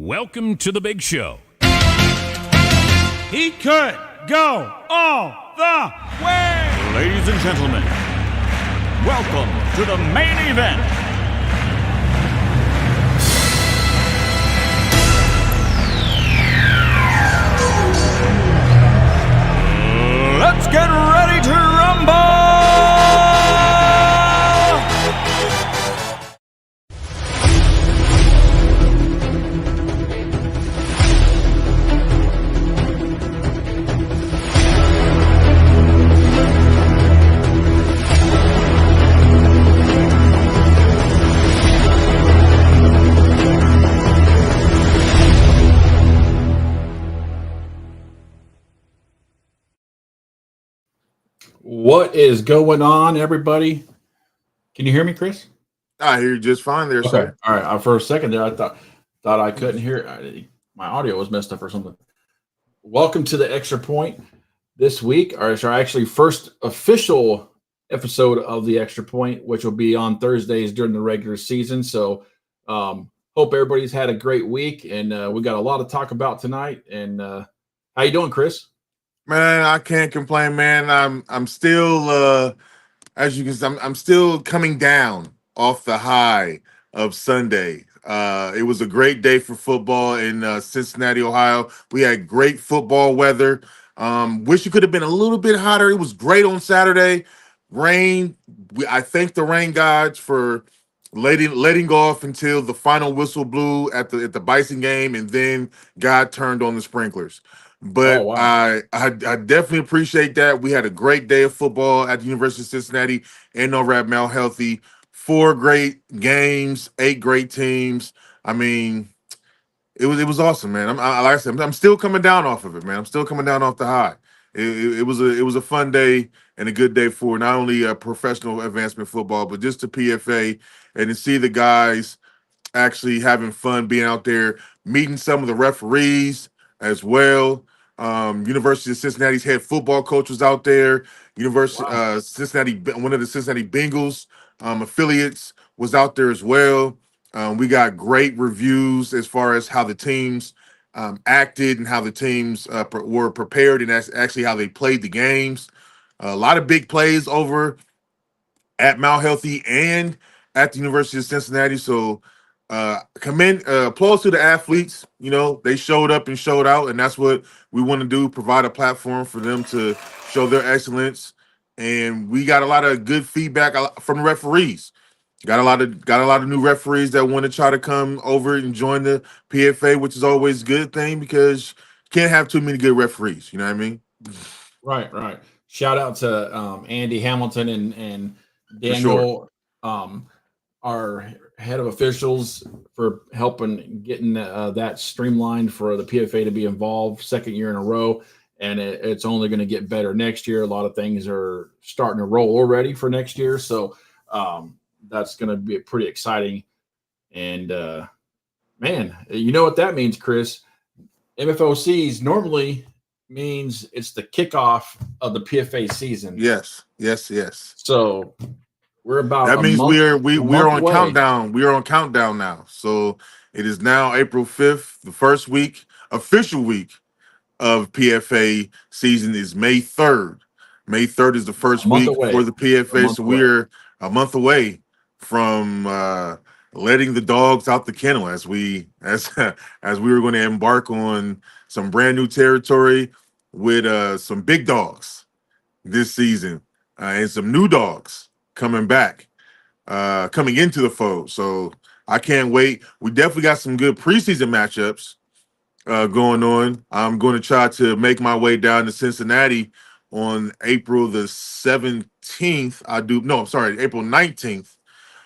Welcome to the big show. He could go all the way. Ladies and gentlemen, welcome to the main event. Let's get ready to rumble! What is going on, everybody? Can you hear me, Chris? I hear you just fine there, sir. All right. For a second there, I thought I couldn't hear. My audio was messed up or something. Welcome to the Xtra Point this week, or it's our actually first official episode of the Xtra Point, which will be on Thursdays during the regular season. So, hope everybody's had a great week, and we got a lot to talk about tonight. And how you doing, Chris? Man, I can't complain, man. I'm still as you can see, I'm still coming down off the high of Sunday. It was a great day for football in Cincinnati, Ohio. We had great football weather. Wish it could have been a little bit hotter. It was great on Saturday. Rain. I thank the rain gods for letting off until the final whistle blew at the Bison game, and then God turned on the sprinklers. But I definitely appreciate that. We had a great day of football at the University of Cincinnati and NORAD Mount Healthy. 4 great games, 8 great teams. I mean, it was awesome, man. Like I said, I'm still coming down off of it, man. I'm still coming down off the high. It was a fun day and a good day for not only professional advancement football, but just the PFA, and to see the guys actually having fun being out there, meeting some of the referees as well. University of Cincinnati's head football coach was out there. Cincinnati, one of the Cincinnati Bengals affiliates was out there as well. We got great reviews as far as how the teams acted and how the teams were prepared, and that's actually how they played the games. A lot of big plays over at Mount Healthy and at the University of Cincinnati. So applause to the athletes. You know, they showed up and showed out, and that's what we want to do, provide a platform for them to show their excellence. And we got a lot of good feedback from the referees. Got a lot of new referees that want to try to come over and join the PFA, which is always a good thing because you can't have too many good referees. You know what I mean? Right. Shout out to Andy Hamilton and Daniel, our head of officials, for helping getting that streamlined for the PFA to be involved 2nd year in a row. And it's only going to get better next year. A lot of things are starting to roll already for next year. So that's going to be pretty exciting. And, man, you know what that means, Chris? MFOCs normally means it's the kickoff of the PFA season. Yes. So we're about that means we're on away. countdown. We are on countdown now. So it is now April 5th. The first week, official week of PFA season is May 3rd. May 3rd is the first week for the PFA. So we're a month away from letting the dogs out the kennel as we were going to embark on some brand new territory with some big dogs this season and some new dogs coming into the fold. So I can't wait. We definitely got some good preseason matchups going on. I'm going to try to make my way down to Cincinnati on April the 17th. April 19th.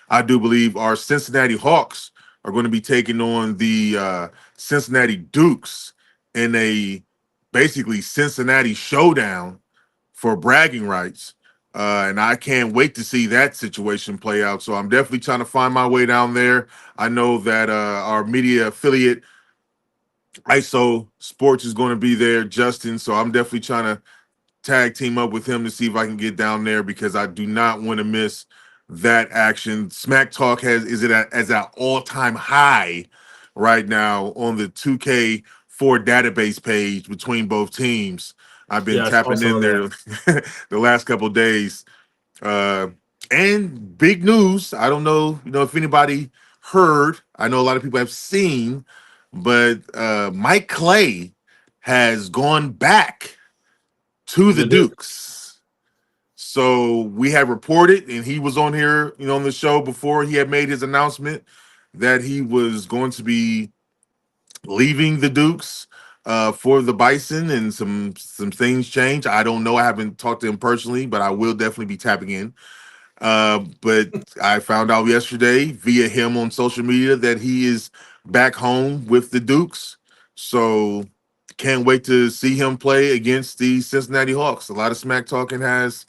I do believe our Cincinnati Hawks are going to be taking on the Cincinnati Dukes in a basically Cincinnati showdown for bragging rights. And I can't wait to see that situation play out. So I'm definitely trying to find my way down there. I know that our media affiliate, ISO Sports, is going to be there, Justin. So I'm definitely trying to tag team up with him to see if I can get down there, because I do not want to miss that action. Smack Talk is at an all-time high right now on the 2K4 database page between both teams. I've been Yeah, I saw tapping some in of there that. the last couple of days. And big news. I don't know, if anybody heard. I know a lot of people have seen, but Mike Clay has gone back to the The Duke. Dukes. So we have reported, and he was on here, on the show before he had made his announcement that he was going to be leaving the Dukes for the Bison, and some things change. I don't know. I haven't talked to him personally, but I will definitely be tapping in. But I found out yesterday via him on social media that he is back home with the Dukes. So can't wait to see him play against the Cincinnati Hawks. A lot of smack talking has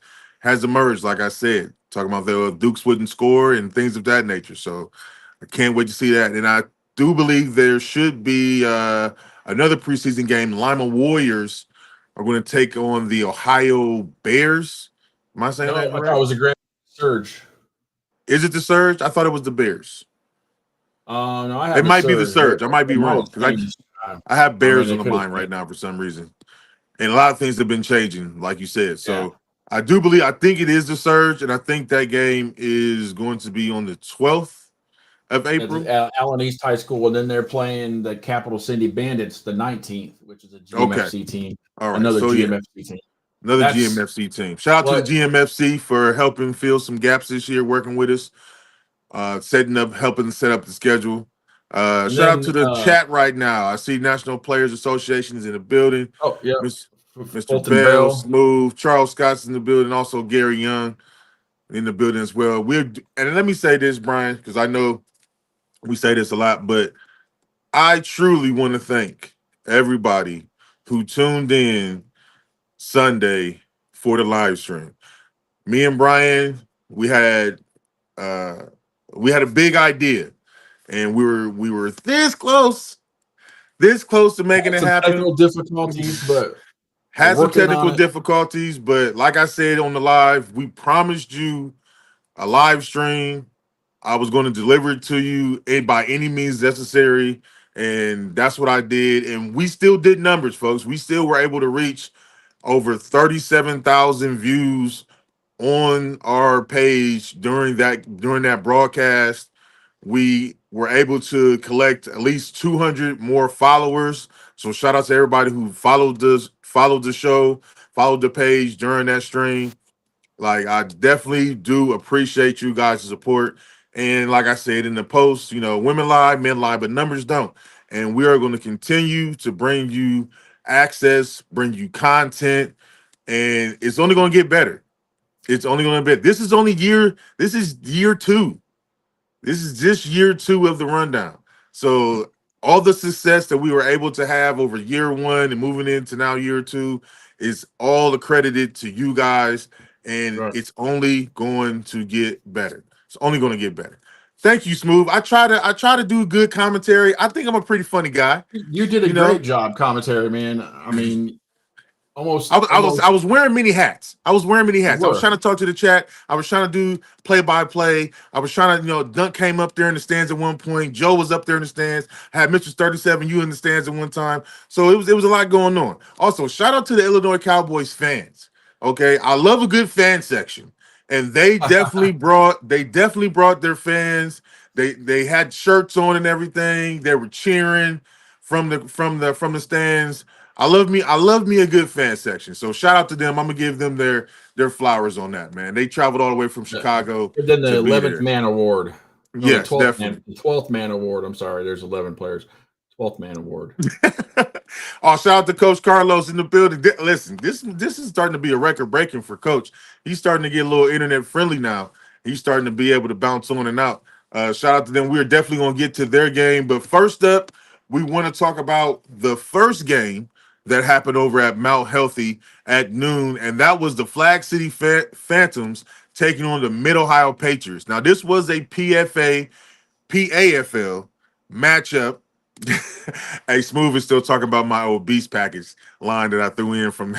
emerged, like I said, talking about the Dukes wouldn't score and things of that nature. So I can't wait to see that. And I do believe there should be another preseason game. Lima Warriors are going to take on the Ohio Bears. Am I saying No, that I thought it correct? was a great surge. Is it the Surge? I thought it was the Bears. No, I It have the might be the surge. Surge. I might be The wrong model because changed. I have I mean, Bears on they the could have mind right changed. now for some reason, and a lot of things have been changing, like you said. Yeah. So I think it is the Surge, and I think that game is going to be on the 12th of It's April. Allen East High School, and then they're playing the Capital City Bandits the 19th, which is a Okay, GMFC team. all right. Another So yeah, GMFC team. another That's GMFC team. Shout out to the what. GMFC for helping fill some gaps this year, working with us, helping set up the schedule. And Shout out then, to the chat right now. I see National Players Association is in the building. oh, yeah, Mr. Fulton Bell, Bell. Smooth, Charles Scott's in the building, also Gary Young in the building as well. And let me say this, Brian, because I know we say this a lot, but I truly want to thank everybody who tuned in Sunday for the live stream. Me and Brian, uh we had a big idea, and we were this close to making Had it some happen. technical difficulties, but we're Had some working on technical it. difficulties, but like I said on the live, we promised you a live stream. I was going to deliver it to you by any means necessary, and that's what I did. And we still did numbers, folks. We still were able to reach over 37,000 views on our page during that broadcast. We were able to collect at least 200 more followers. So shout out to everybody who followed the show, followed the page during that stream. Like, I definitely do appreciate you guys' support. And like I said in the post, women lie, men lie, but numbers don't. And we are going to continue to bring you access, bring you content, and it's only going to get better. It's only going to be. This is year two. This is just year two of the rundown. So all the success that we were able to have over year one and moving into now year two is all accredited to you guys, and Right. it's only going to get better. It's only going to get better. Thank you, Smooth. I try to do good commentary. I think I'm a pretty funny guy. You did a You know, great job commentary, man. I mean, I almost, was, I was I almost. was wearing many hats. I was wearing many You hats. I was were. trying to talk to the chat. I was trying to do play by play. I was trying to, Dunk came up there in the stands at one point. Joe was up there in the stands. I had Mr. 37 you in the stands at one time. So it was a lot going on. Also, shout out to the Illinois Cowboys fans. Okay, I love a good fan section, and they definitely brought their fans. They had shirts on and everything. They were cheering from the stands. I love me a good fan section. So shout out to them. I'm gonna give them their flowers on that, man. They traveled all the way from Chicago Then the to be 11th there. man award. No, the Yes, 12th definitely. man. The 12th man award. I'm sorry. There's 11 players. 12th man award. Oh, shout out to Coach Carlos in the building. Listen, this is starting to be a record breaking for Coach. He's starting to get a little internet friendly now. He's starting to be able to bounce on and out. Shout out to them. We're definitely gonna get to their game, but first up, we want to talk about the first game that happened over at Mount Healthy at noon, and that was the Flag City Phantoms taking on the Mid Ohio Patriots. Now, this was a PAFL matchup. Hey, Smooth is still talking about my obese package line that I threw in from.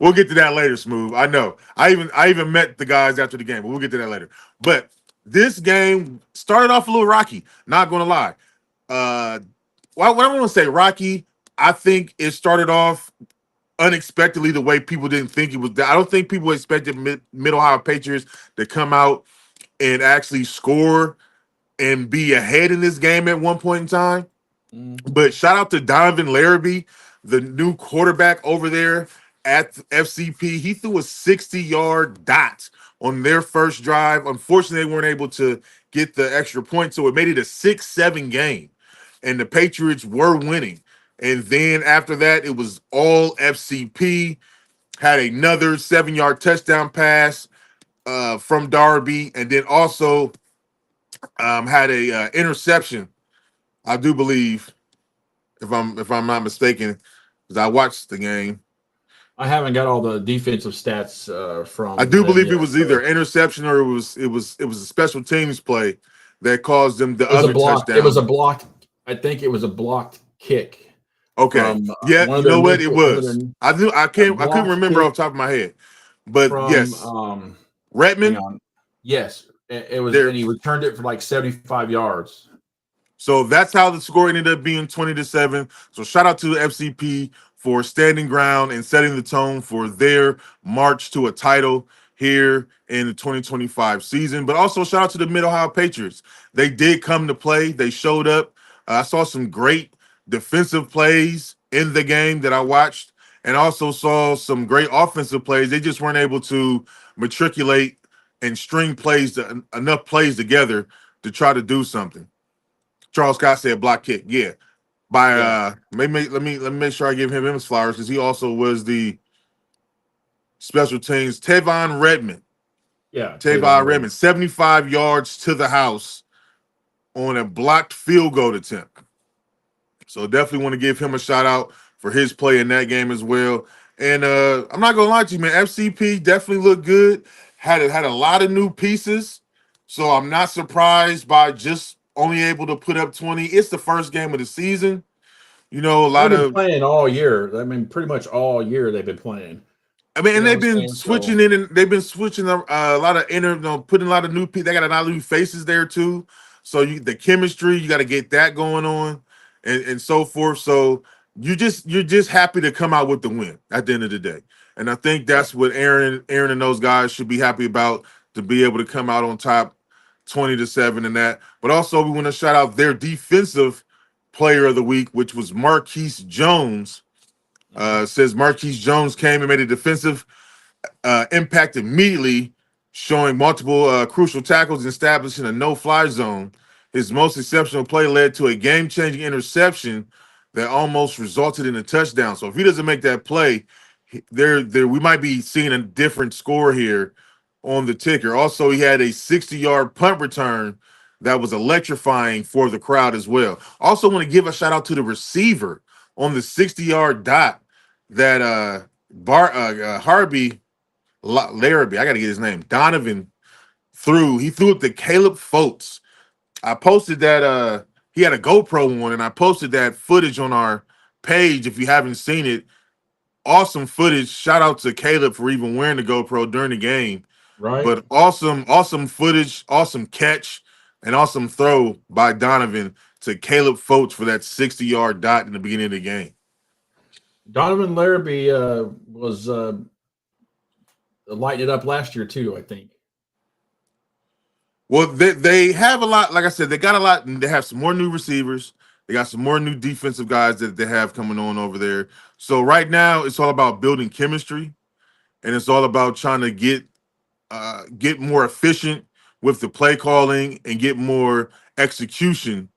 We'll get to that later, Smooth. I know. I even met the guys after the game, but we'll get to that later. But this game started off a little rocky. Not gonna lie. well, what I want to say, Rocky, I think it started off unexpectedly the way people didn't think it was. I don't think people expected Mid-Ohio Patriots to come out and actually score and be ahead in this game at one point in time. But shout out to Donovan Larrabee, the new quarterback over there at FCP. He threw a 60-yard dot on their first drive. Unfortunately, they weren't able to get the extra point, so it made it a 6-7 game, and the Patriots were winning. And then after that, it was all FCP. Had another 7-yard touchdown pass from Darby, and then also had a interception, I do believe, if I'm not mistaken, because I watched the game. I haven't got all the defensive stats from. I do believe yet, it was either interception or it was a special teams play that caused them the other touchdown. It was a blocked. I think it was a blocked kick. Okay. From, yeah, you know what it was. I couldn't remember off the top of my head. But from, yes. Redmond? Yes. It was, and he returned it for like 75 yards. So that's how the score ended up being 20-7. So shout out to the FCP for standing ground and setting the tone for their march to a title here in the 2025 season. But also shout out to the Mid-Ohio Patriots. They did come to play. They showed up. I saw some great defensive plays in the game that I watched, and also saw some great offensive plays. They just weren't able to matriculate and string enough plays together to try to do something. Charles Scott said block kick. Yeah. Let me make sure I give him his flowers, because he also was the special teams. Tavon Redmond. Yeah. Tavon Redmond, 75 yards to the house on a blocked field goal attempt. So definitely want to give him a shout out for his play in that game as well. And I'm not gonna lie to you, man. FCP definitely looked good. Had a lot of new pieces. So I'm not surprised by just only able to put up 20. It's the first game of the season. You know, they've been playing all year. I mean, pretty much all year they've been playing. I mean, and they've been switching in, and they've been switching a lot of putting a lot of new people. They got a lot of new faces there too. So the chemistry, you got to get that going on, and so forth. So you're just happy to come out with the win at the end of the day. And I think that's what Aaron and those guys should be happy about, to be able to come out on top 20-7 in that. But also we want to shout out their defensive player of the week, which was Marquise Jones. Says Marquise Jones came and made a defensive impact immediately, showing multiple crucial tackles and establishing a no-fly zone. His most exceptional play led to a game-changing interception that almost resulted in a touchdown. So if he doesn't make that play, we might be seeing a different score here on the ticker. Also, he had a 60-yard punt return that was electrifying for the crowd as well. Also want to give a shout out to the receiver on the 60-yard dot that Larrabee, I got to get his name, Donovan threw. He threw it to Caleb Foltz. I posted that he had a GoPro on, and I posted that footage on our page. If you haven't seen it, awesome footage. Shout out to Caleb for even wearing the GoPro during the game. Right. But awesome footage, awesome catch, and awesome throw by Donovan to Caleb Foltz for that 60-yard dot in the beginning of the game. Donovan Larrabee was lighting it up last year too, I think. Well, they have a lot. Like I said, they got a lot. And they have some more new receivers. They got some more new defensive guys that they have coming on over there. So right now, it's all about building chemistry, and it's all about trying to get more efficient with the play calling and get more execution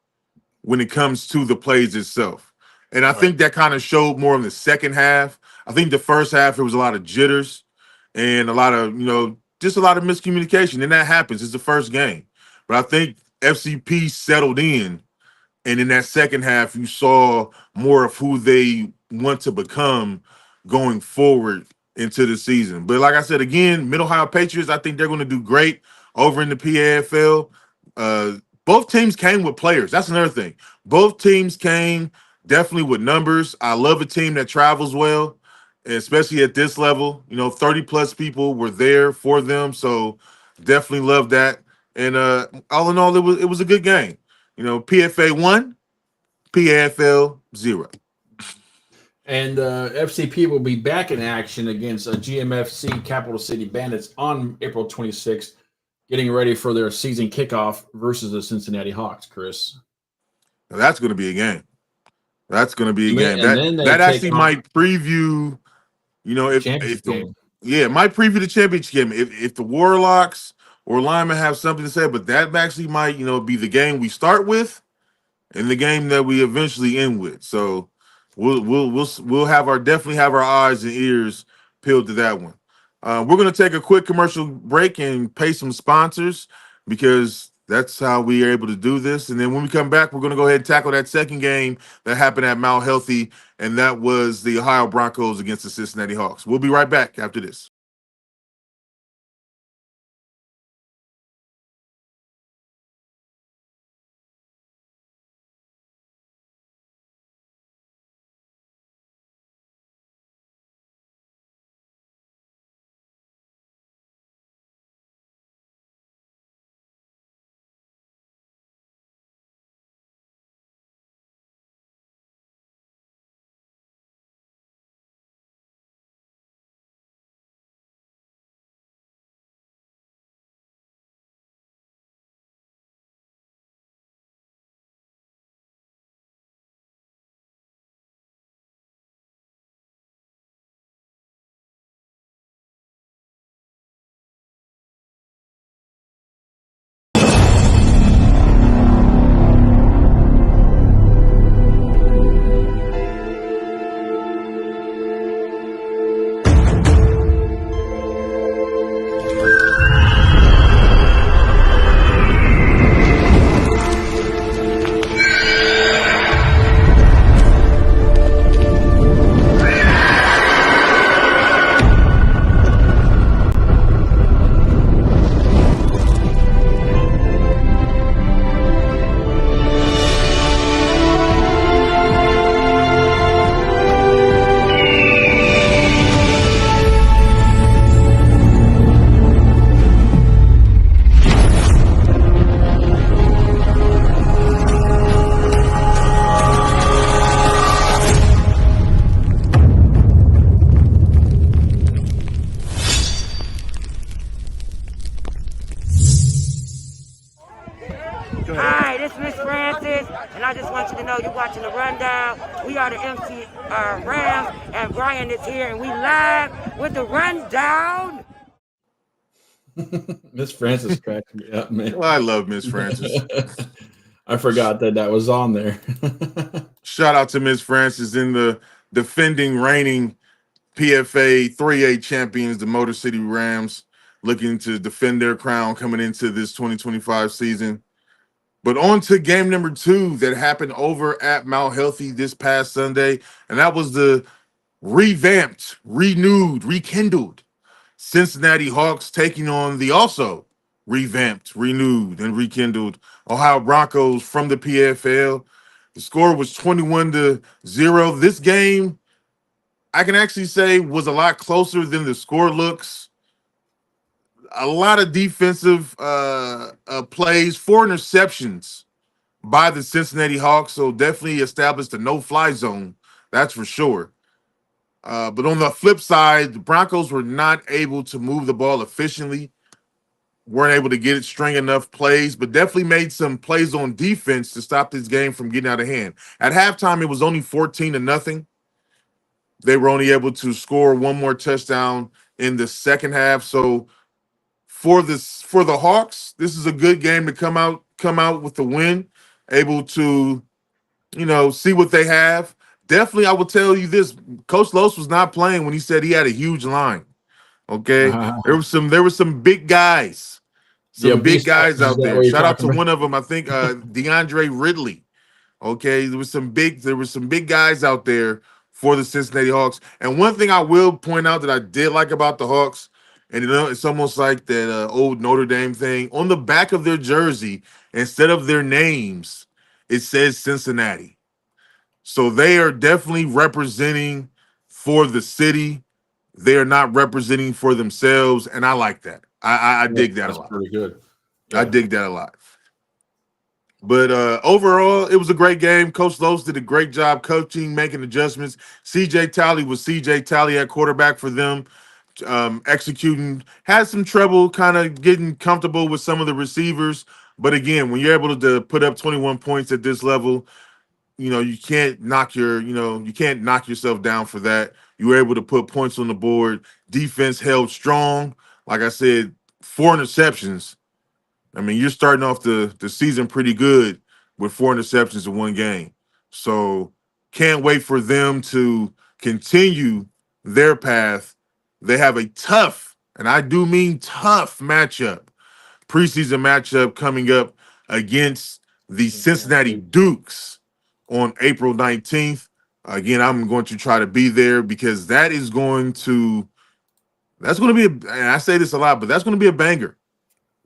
when it comes to the plays itself. And I think that kind of showed more in the second half. I think the first half, there was a lot of jitters and a lot of, just a lot of miscommunication. And that happens. It's the first game. But I think FCP settled in. And in that second half, you saw more of who they want to become going forward into the season. But like I said, again, Mid-Ohio Patriots, I think they're going to do great over in the PAFL. Both teams came with players. That's another thing. Both teams came definitely with numbers. I love a team that travels well, especially at this level. 30-plus people were there for them, so definitely love that. And all in all, it was a good game. PFA won, PFL 0. And FCP will be back in action against GMFC Capital City Bandits on April 26th, getting ready for their season kickoff versus the Cincinnati Hawks, Chris. Now that's going to be a game. That's going to be a game. And That actually might preview, if game. It might preview the championship game. If the Warlocks or Lyman have something to say, but that actually might, be the game we start with and the game that we eventually end with. So we'll definitely have our eyes and ears peeled to that one. We're going to take a quick commercial break and pay some sponsors because that's how we are able to do this. And then when we come back, we're going to go ahead and tackle that second game that happened at Mount Healthy, and that was the Ohio Broncos against the Cincinnati Hawks. We'll be right back after this. Hi, this is Miss Francis, and I just want you to know you're watching The Rundown. We are the MC Rams, and Brian is here, and we live with The Rundown. Miss Francis cracked me up, man. Well, I love Miss Francis. I forgot that was on there. Shout out to Miss Francis in the defending, reigning PFA 3A champions, the Motor City Rams, looking to defend their crown coming into this 2025 season. But on to game number 2 that happened over at Mount Healthy this past Sunday, and that was the revamped, renewed, rekindled Cincinnati Hawks taking on the also revamped, renewed, and rekindled Ohio Broncos from the PFL. The score was 21-0. This game, I can actually say, was a lot closer than the score looks. A lot of defensive plays, 4 interceptions by the Cincinnati Hawks, so definitely established a no-fly zone, that's for sure. But on the flip side, the Broncos were not able to move the ball efficiently, weren't able to get it string enough plays, but definitely made some plays on defense to stop this game from getting out of hand. At halftime, it was only 14-0. They were only able to score one more touchdown in the second half, so for the Hawks, this is a good game to come out with the win, able to, see what they have. Definitely, I will tell you this: Coach Los was not playing when he said he had a huge line. Okay, there were some big guys, big guys out there. Shout out to one of them, I think DeAndre Ridley. Okay, there were some big guys out there for the Cincinnati Hawks. And one thing I will point out that I did like about the Hawks, and it's almost like that old Notre Dame thing. On the back of their jersey, instead of their names, it says Cincinnati. So they are definitely representing for the city. They are not representing for themselves, and I like that. I dig that a lot. Pretty good. Yeah. I dig that a lot. But overall, it was a great game. Coach Lowe's did a great job coaching, making adjustments. CJ Talley was CJ Talley at quarterback for them, executing. Had some trouble kind of getting comfortable with some of the receivers. But again, when you're able to put up 21 points at this level, you can't you can't knock yourself down for that. You were able to put points on the board. Defense held strong. Like I said, 4 interceptions. I mean, you're starting off the season pretty good with 4 interceptions in one game. So can't wait for them to continue their path. They have a tough, and I do mean tough preseason matchup coming up against the Cincinnati Dukes on April 19th. Again, I'm going to try to be there because that's going to be, and I say this a lot, but that's going to be a banger.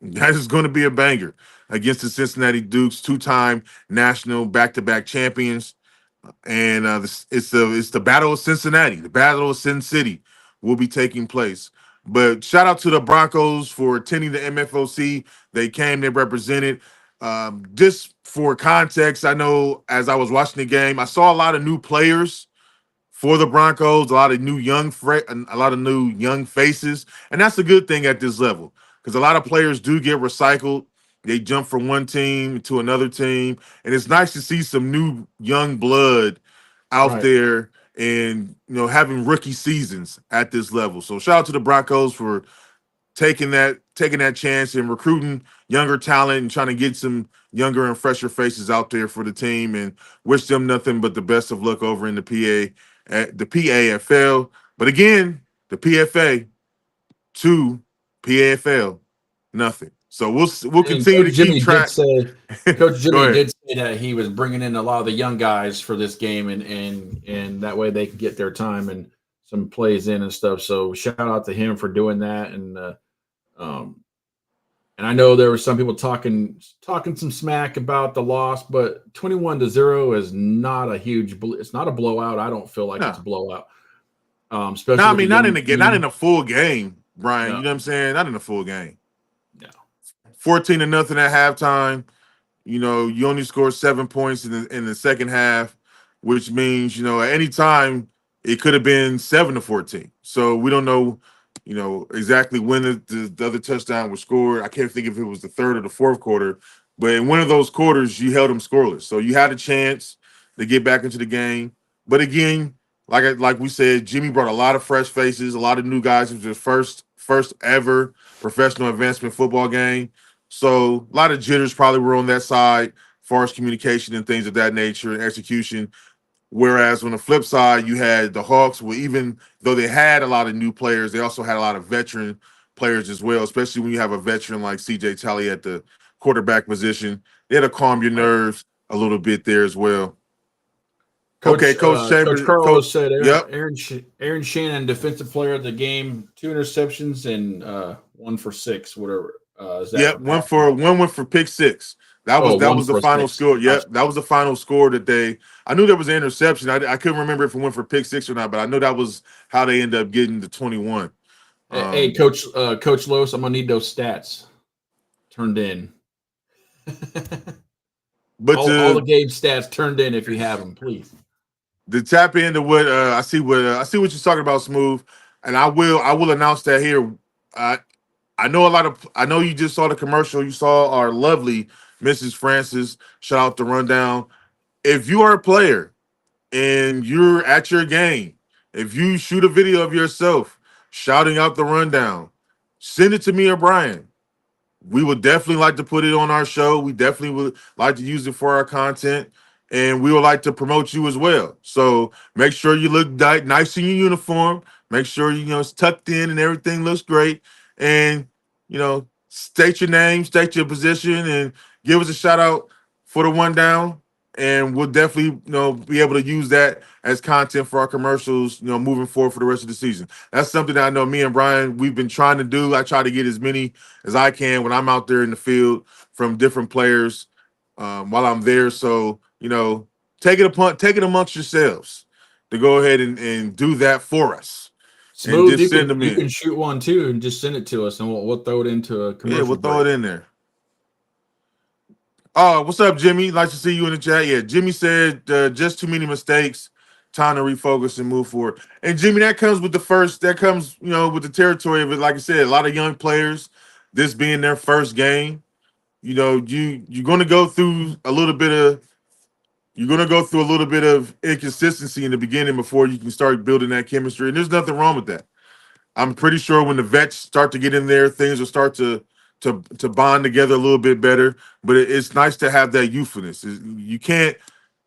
That is going to be a banger against the Cincinnati Dukes, 2-time national back-to-back champions. And it's the Battle of Cincinnati. The Battle of Sin City will be taking place. But shout out to the Broncos for attending the MFOC. They came, they represented. Just for context, I know as I was watching the game, I saw a lot of new players for the Broncos, a lot of new young faces, and that's a good thing at this level because a lot of players do get recycled. They jump from one team to another team, and it's nice to see some new young blood out there and having rookie seasons at this level. So shout out to the Broncos for taking that chance and recruiting younger talent and trying to get some younger and fresher faces out there for the team, and wish them nothing but the best of luck over in the PAFL. But again, the PFA to PAFL, nothing. So we'll continue to keep track. Coach Jimmy did say that he was bringing in a lot of the young guys for this game, and that way they can get their time and some plays in and stuff. So shout out to him for doing that. And I know there were some people talking some smack about the loss, but 21-0 is not a huge. It's not a blowout. I don't feel like it's a blowout. Especially not in a full game, Brian. No. You know what I'm saying? Not in a full game. No. 14-0 at halftime. You only scored 7 points in the second half, which means at any time it could have been 7-14. So we don't know. Exactly when the other touchdown was scored. I can't think if it was the third or the fourth quarter, but in one of those quarters, you held them scoreless. So you had a chance to get back into the game. But again, like we said, Jimmy brought a lot of fresh faces, a lot of new guys. It was his first ever professional advancement football game. So a lot of jitters probably were on that side, as far as communication and things of that nature and execution. Whereas on the flip side, you had the Hawks, where even though they had a lot of new players, they also had a lot of veteran players as well, especially when you have a veteran like CJ Talley at the quarterback position. They had to calm your nerves a little bit there as well. Coach Chambers. Coach Carlos said yep. Aaron Shannon, defensive player of the game, 2 interceptions and 1 for 6, whatever. One went for pick 6. That was the final score. Yep, that was the final score that I knew there was an interception. I couldn't remember if it went for pick 6 or not, but I know that was how they ended up getting the 21. Hey, Coach Lowe's, I'm gonna need those stats turned in. But all the game stats turned in if you have them, please. To tap into what I see what you're talking about, Smooth, and I will announce that here. I know you just saw the commercial. You saw our lovely Mrs. Francis. Shout out the rundown. If you are a player and you're at your game, if you shoot a video of yourself shouting out the rundown, send it to me or Brian. We would definitely like to put it on our show. We definitely would like to use it for our content, and we would like to promote you as well. So make sure you look nice in your uniform. Make sure it's tucked in and everything looks great. And state your name, state your position, and give us a shout out for the one down. And we'll definitely, be able to use that as content for our commercials, moving forward for the rest of the season. That's something that I know me and Brian, we've been trying to do. I try to get as many as I can when I'm out there in the field from different players while I'm there. So, take it amongst yourselves to go ahead and do that for us. Smooth, and just send them in. You can shoot one too and just send it to us, and we'll throw it into a commercial. Yeah, we'll throw it in there. Oh, what's up, Jimmy? Nice to see you in the chat. Yeah, Jimmy said just too many mistakes. Time to refocus and move forward. And Jimmy, that comes with with the territory of it. Like I said, a lot of young players, this being their first game. You're going to go through a little bit of inconsistency in the beginning before you can start building that chemistry. And there's nothing wrong with that. I'm pretty sure when the vets start to get in there, things will start to bond together a little bit better. But it's nice to have that youthfulness.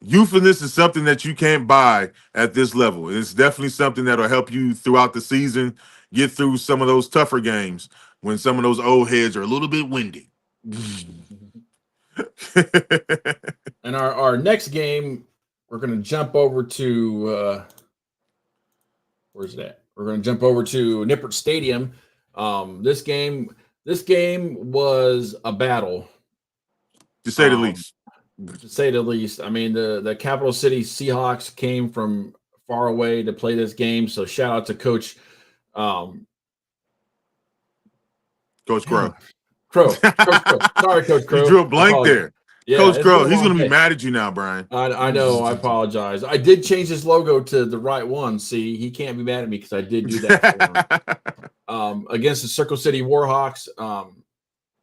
Youthfulness is something that you can't buy at this level. It's definitely something that'll help you throughout the season get through some of those tougher games when some of those old heads are a little bit windy. And our next game, we're going to jump over to where's that? We're going to jump over to Nippert Stadium. This game was a battle, to say the least. To say the least. I mean, the Capital City Seahawks came from far away to play this game. So shout out to Coach Crow. Crow. Sorry, Coach Crow. You drew a blank there. Yeah, Coach Crow, he's going to be mad at you now, Brian. I know. I apologize. I did change his logo to the right one. See, he can't be mad at me because I did do that for him. Against the Circle City Warhawks,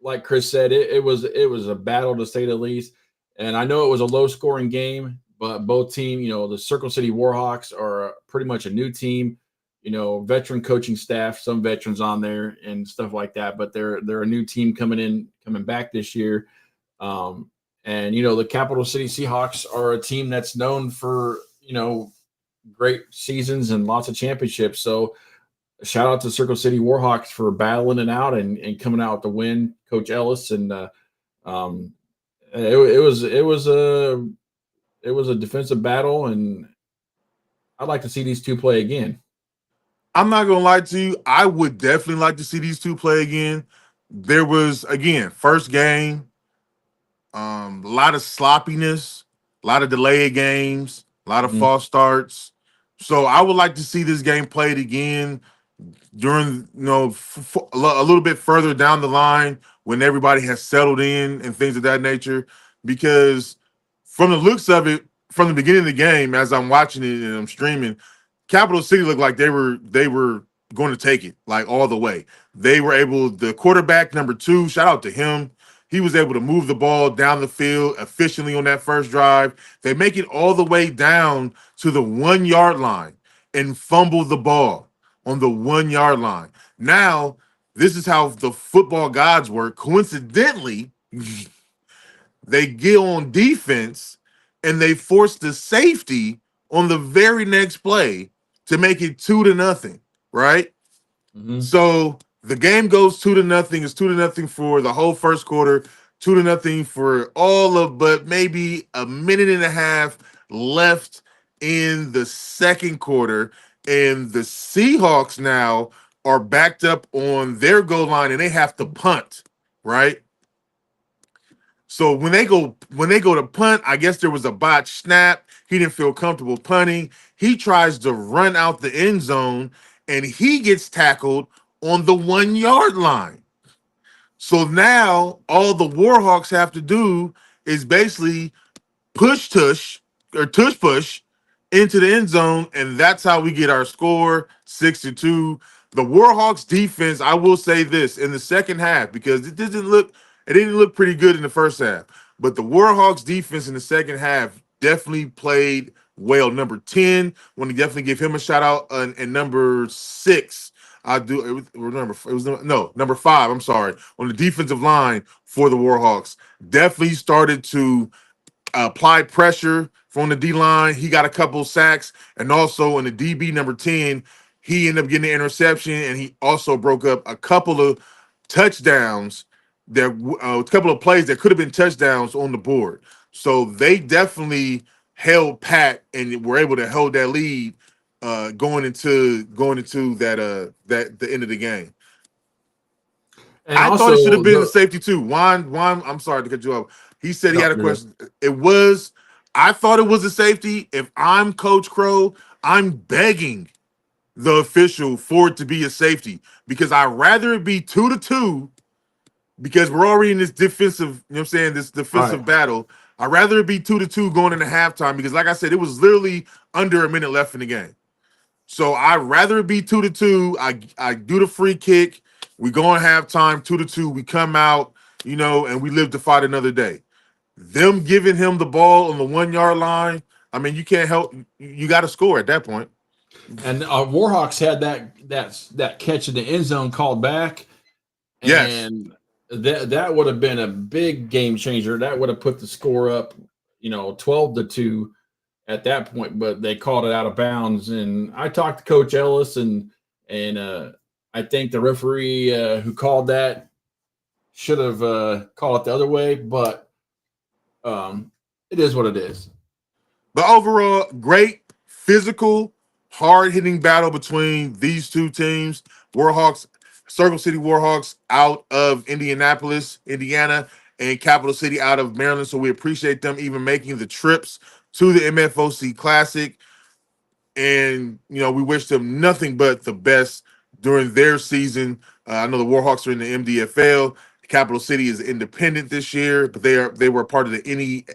like Chris said, it was a battle to say the least. And I know it was a low-scoring game, but both teams, the Circle City Warhawks are pretty much a new team. Veteran coaching staff, some veterans on there and stuff like that, but they're a new team coming back this year. And the Capital City Seahawks are a team that's known for, great seasons and lots of championships. So shout out to Circle City Warhawks for battling it out and coming out with the win, Coach Ellis. And it was a defensive battle, and I'd like to see these two play again. I'm not going to lie to you. I would definitely like to see these two play again. There was, again, first game, a lot of sloppiness, a lot of delayed games, a lot of false starts. So I would like to see this game played again during, a little bit further down the line when everybody has settled in and things of that nature. Because from the looks of it, from the beginning of the game, as I'm watching it and I'm streaming, Capital City looked like they were going to take it like all the way. They were able, the quarterback number 2, shout out to him. He was able to move the ball down the field efficiently on that first drive. They make it all the way down to the 1-yard line and fumble the ball on the 1-yard line. Now, this is how the football gods work. Coincidentally, they get on defense and they force the safety on the very next play to make it 2-0, right? Mm-hmm. So the game goes 2-0. It's 2-0 for the whole first quarter, 2-0 for all of but maybe a minute and a half left in the second quarter. And the Seahawks now are backed up on their goal line and they have to punt, right? So when they go to punt, I guess there was a botched snap. He didn't feel comfortable punting. He tries to run out the end zone, and he gets tackled on the 1-yard line. So now all the Warhawks have to do is basically push into the end zone, and that's how we get our score, 6-2. The Warhawks defense, I will say this, in the second half, because it didn't look pretty good in the first half, but the Warhawks defense in the second half definitely played well. Number 10, want to definitely give him a shout out, and number 6, number 5, I'm sorry, on the defensive line for the Warhawks, definitely started to apply pressure from the D-line. He got a couple sacks, and also in the DB number 10, he ended up getting an interception, and he also broke up a couple of touchdowns. There a couple of plays that could have been touchdowns on the board. So they definitely held pat and were able to hold that lead going into that the end of the game. And I thought it should have been a safety too. Juan, I'm sorry to cut you off. He said he had a question. I thought it was a safety. If I'm Coach Crow, I'm begging the official for it to be a safety because I'd rather it be 2-2 because we're already in this defensive, you know what I'm saying, this defensive Right. battle. I'd rather it be 2-2 going into halftime because, like I said, it was literally under a minute left in the game. So I'd rather it be 2-2. I do the free kick. We go in halftime, 2-2. We come out, and we live to fight another day. Them giving him the ball on the 1 yard line, I mean, you can't help. You got to score at that point. And Warhawks had that catch in the end zone called back, Yes. and that would have been a big game changer. That would have put the score up, 12-2 at that point. But they called it out of bounds. And I talked to Coach Ellis, and I think the referee who called that should have called it the other way. But it is what it is. But overall, great physical, hard-hitting battle between these two teams. Warhawks, Circle City Warhawks out of Indianapolis, Indiana, and Capital City out of Maryland. So we appreciate them even making the trips to the MFOC Classic. And, we wish them nothing but the best during their season. I know the Warhawks are in the MDFL. Capital City is independent this year, but they were part of the NEAF,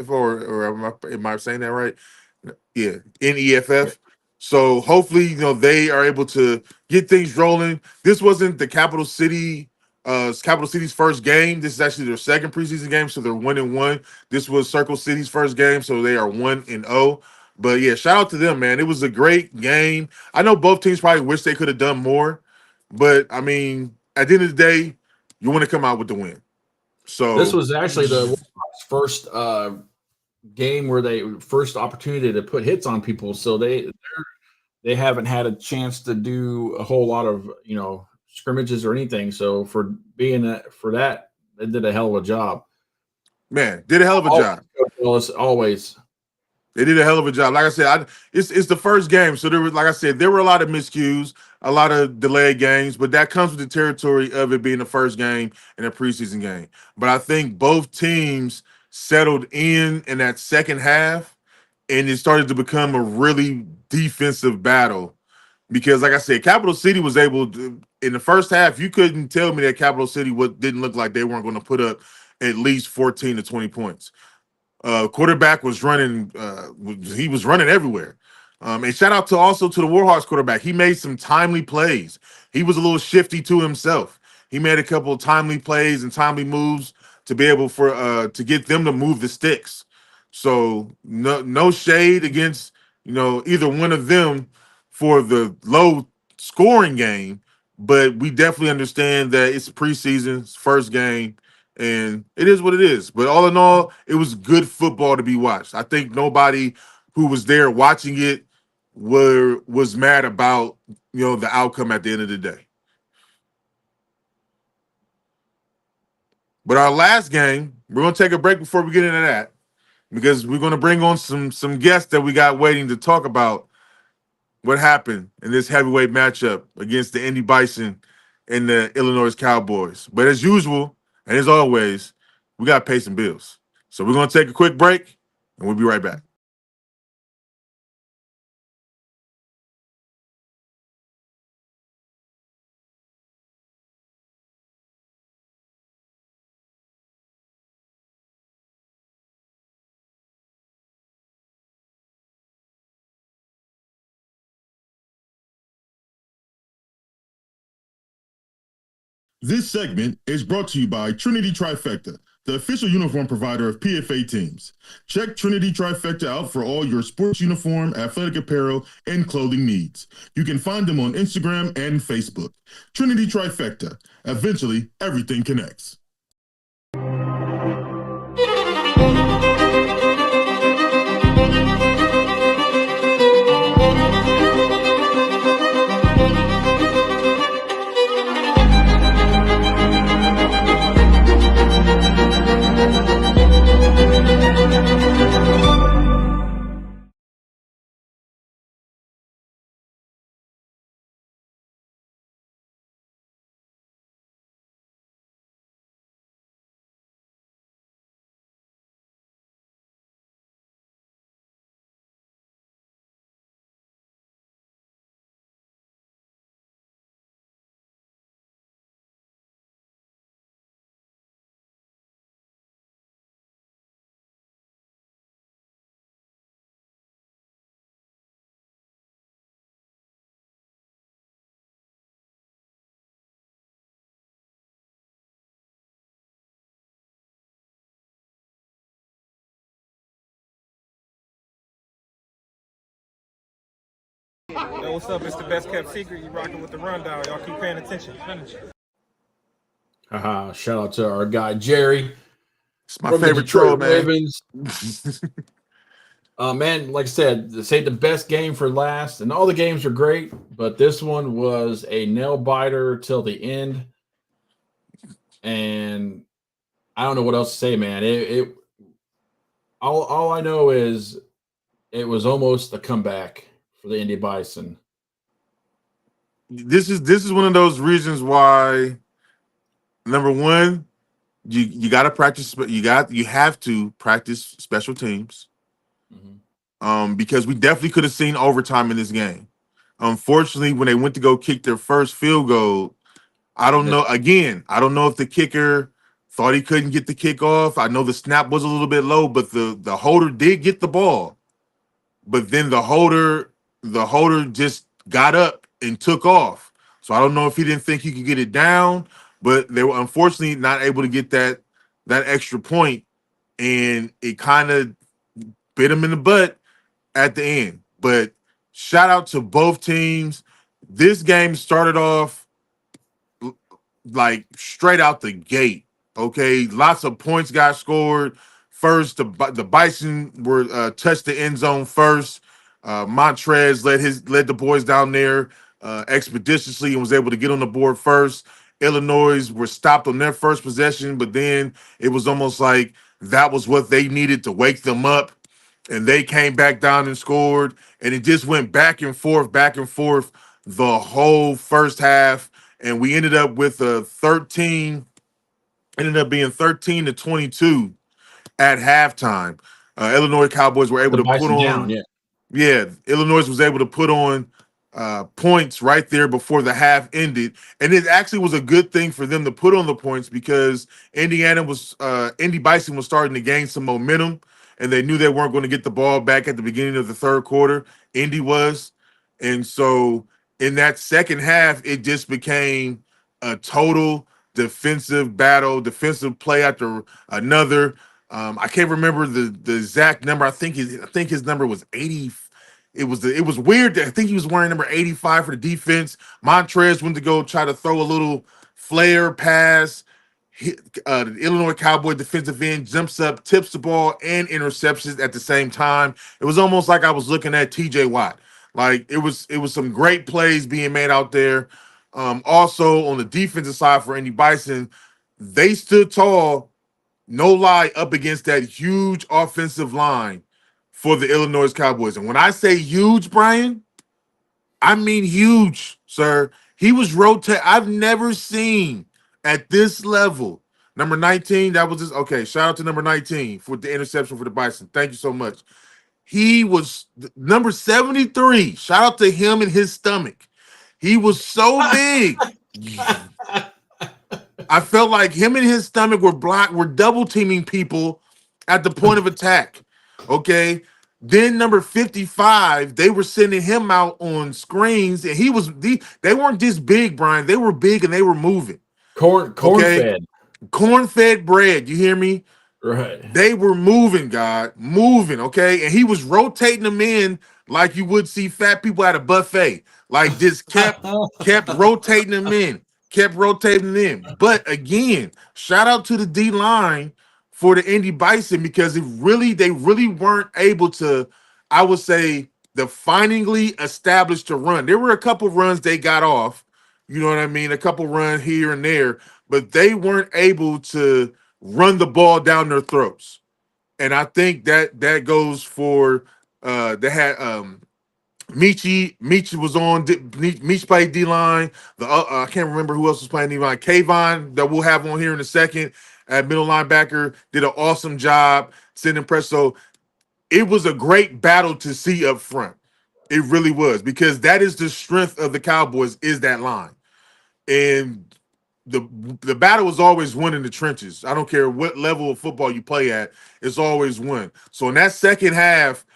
or am I saying that right? Yeah, NEFF. So hopefully, they are able to get things rolling. This wasn't the Capital City's first game. This is actually their second preseason game, so they're 1-1. This was Circle City's first game, so they are 1-0. But yeah, shout out to them, man. It was a great game. I know both teams probably wish they could have done more, but I mean, at the end of the day, you want to come out with the win. This So was actually the Warhawks' first game where they first opportunity to put hits on people. So they haven't had a chance to do a whole lot of scrimmages or anything. So for that, they did a hell of a job. man, did a hell of a job. Always. They did a hell of a job. Like I said, it's the first game, so there were a lot of miscues, a lot of delayed games, but that comes with the territory of it being the first game and a preseason game. But I think both teams settled in that second half, and it started to become a really defensive battle. Because, like I said, Capital City was able to, in the first half, you couldn't tell me that Capital City didn't look like they weren't going to put up at least 14 to 20 points. Quarterback was running. He was running everywhere. And shout out to the Warhawks quarterback. He made some timely plays. He was a little shifty to himself. He made a couple of timely plays and timely moves to be able to get them to move the sticks. So no shade against either one of them for the low scoring game, but we definitely understand that it's preseason, it's first game, and it is what it is. But all in all, it was good football to be watched. I think nobody who was there watching it was mad about the outcome at the end of the day. But our last game, we're gonna take a break before we get into that because we're gonna bring on some guests that we got waiting to talk about what happened in this heavyweight matchup against the Indy Bison and the Illinois Cowboys. But as usual, and as always, we got to pay some bills. So we're going to take a quick break, and we'll be right back. This segment is brought to you by Trinity Trifecta, the official uniform provider of PFA teams. Check Trinity Trifecta out for all your sports uniform, athletic apparel, and clothing needs. You can find them on Instagram and Facebook. Trinity Trifecta. Eventually, everything connects. Yo, what's up? It's the best kept secret. You rocking with the rundown. Y'all keep paying attention. Shout out to our guy Jerry. It's my from the favorite troll, Detroit man. Ravens. Man, like I said, they say the best game for last, and all the games are great, but this one was a nail biter till the end. And I don't know what else to say, man. All I know is it was almost a comeback for the Indy Bison. This is one of those reasons why, number one, you got to practice. You have to practice special teams. Because we definitely could have seen overtime in this game. Unfortunately, when they went to go kick their first field goal, I don't know. Again, I don't know if the kicker thought he couldn't get the kick off. I know the snap was a little bit low, but the holder did get the ball. But then the holder just got up and took off. So I don't know if he didn't think he could get it down, but they were unfortunately not able to get that extra point, and it kind of bit him in the butt at the end. But shout out to both teams. This game started off like straight out the gate. Okay, lots of points got scored. First, the Bison were touched the end zone first. Montrez led the boys down there expeditiously and was able to get on the board first. Illinois were stopped on their first possession, but then it was almost like that was what they needed to wake them up. And they came back down and scored, and it just went back and forth the whole first half. And we ended up with a 13, ended up being 13-22 at halftime. Illinois Cowboys were able to put on, Illinois was able to put on points right there before the half ended, and it actually was a good thing for them to put on the points because Indy Bison was starting to gain some momentum. And they knew they weren't going to get the ball back at the beginning of the third quarter. Indy was. And so in that second half, it just became a total defensive battle, defensive play after another. I can't remember the exact number. I think his number was 80. It was weird. I think he was wearing number 85 for the defense. Montrez went to go try to throw a little flare pass. The Illinois Cowboy defensive end jumps up, tips the ball, and interceptions at the same time. It was almost like I was looking at TJ Watt. Like it was some great plays being made out there. Also on the defensive side for Indy Bison, they stood tall, no lie, up against that huge offensive line for the Illinois Cowboys. And when I say huge, Brian, I mean huge, sir. He was rotating. I've never seen at this level. Number 19, that was just okay. Shout out to number 19 for the interception for the Bison. Thank you so much. He was number 73. Shout out to him and his stomach. He was so big. I felt like him and his stomach were double teaming people at the point of attack. Okay. Then number 55, they were sending him out on screens, and they weren't just big, Brian. They were big and they were moving. Corn-fed. Corn-fed bread. You hear me? Right. They were moving, moving, okay? And he was rotating them in like you would see fat people at a buffet. Like just kept rotating them in, But again, shout out to the D-line for the Indy Bison because they really weren't able to, I would say, definingly establish the run. There were a couple runs they got off, you know what I mean? A couple runs here and there, but they weren't able to run the ball down their throats. And I think that goes for they had Michi was on. Michi played D-line. I can't remember who else was playing D-line. Kayvon, that we'll have on here in a second, at middle linebacker, did an awesome job sending press. So it was a great battle to see up front. It really was, because that is the strength of the Cowboys, is that line. And the battle is always won in the trenches. I don't care what level of football you play at, it's always won. So in that second half,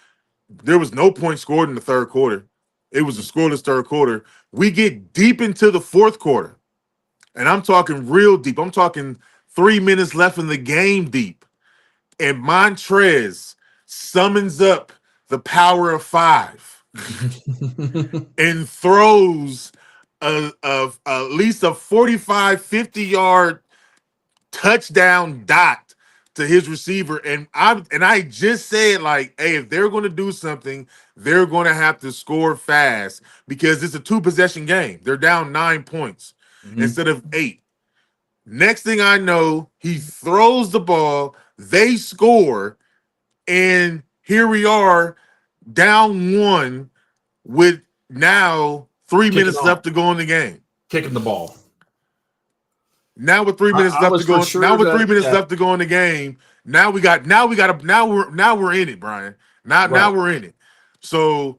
there was no point scored in the third quarter. It was a scoreless third quarter. We get deep into the fourth quarter, and I'm talking real deep. I'm talking 3 minutes left in the game deep. And Montrez summons up the power of 5. and throws at least a 45, 50-yard touchdown dot to his receiver. And I just said, like, hey, if they're going to do something, they're going to have to score fast because it's a 2-possession game. They're down 9 points instead of 8. Next thing I know, he throws the ball, they score, and here we are down 1 with now 3 minutes left to go in the game. Kicking the ball. Now with 3 minutes left to go. Now with 3 minutes left to go in the game. Now we're in it, Brian. Now we're in it. So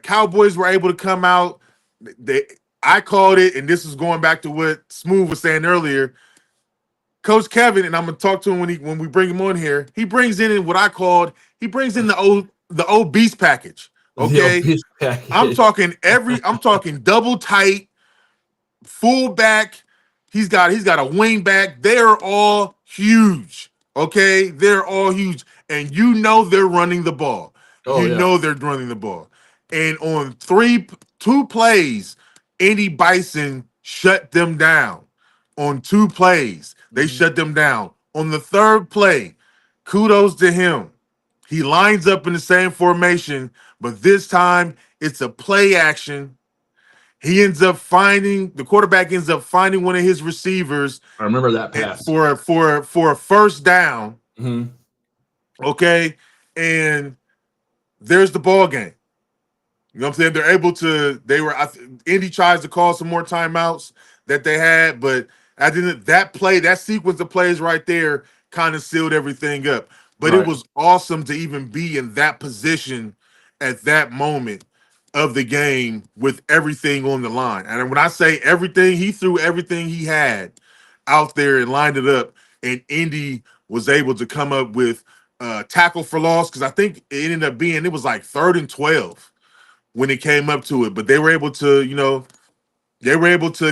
Cowboys were able to come out. I called it, and this is going back to what Smooth was saying earlier. Coach Kevin, and I'm gonna talk to him when we bring him on here. He brings in what I called. He brings in the old beast package. Okay, beast package. I'm talking double tight, fullback. He's got a wing back. They're all huge. Okay, they're all huge, and you know they're running the ball. Know they're running the ball. And on 2 plays, Andy Bison shut them down. On 2 plays, they shut them down. On the 3rd play, kudos to him. He lines up in the same formation, but this time it's a play action. The quarterback ends up finding one of his receivers. I remember that pass for a first down. Mm-hmm. Okay, and there's the ball game. You know what I'm saying? Indy tries to call some more timeouts that they had, but I didn't. That sequence of plays right there kind of sealed everything up. But It was awesome to even be in that position at that moment of the game with everything on the line. And when I say everything, he threw everything he had out there and lined it up. And Indy was able to come up with tackle for loss, because I think it ended up being, it was like 3rd and 12 when it came up to it. But they were able to,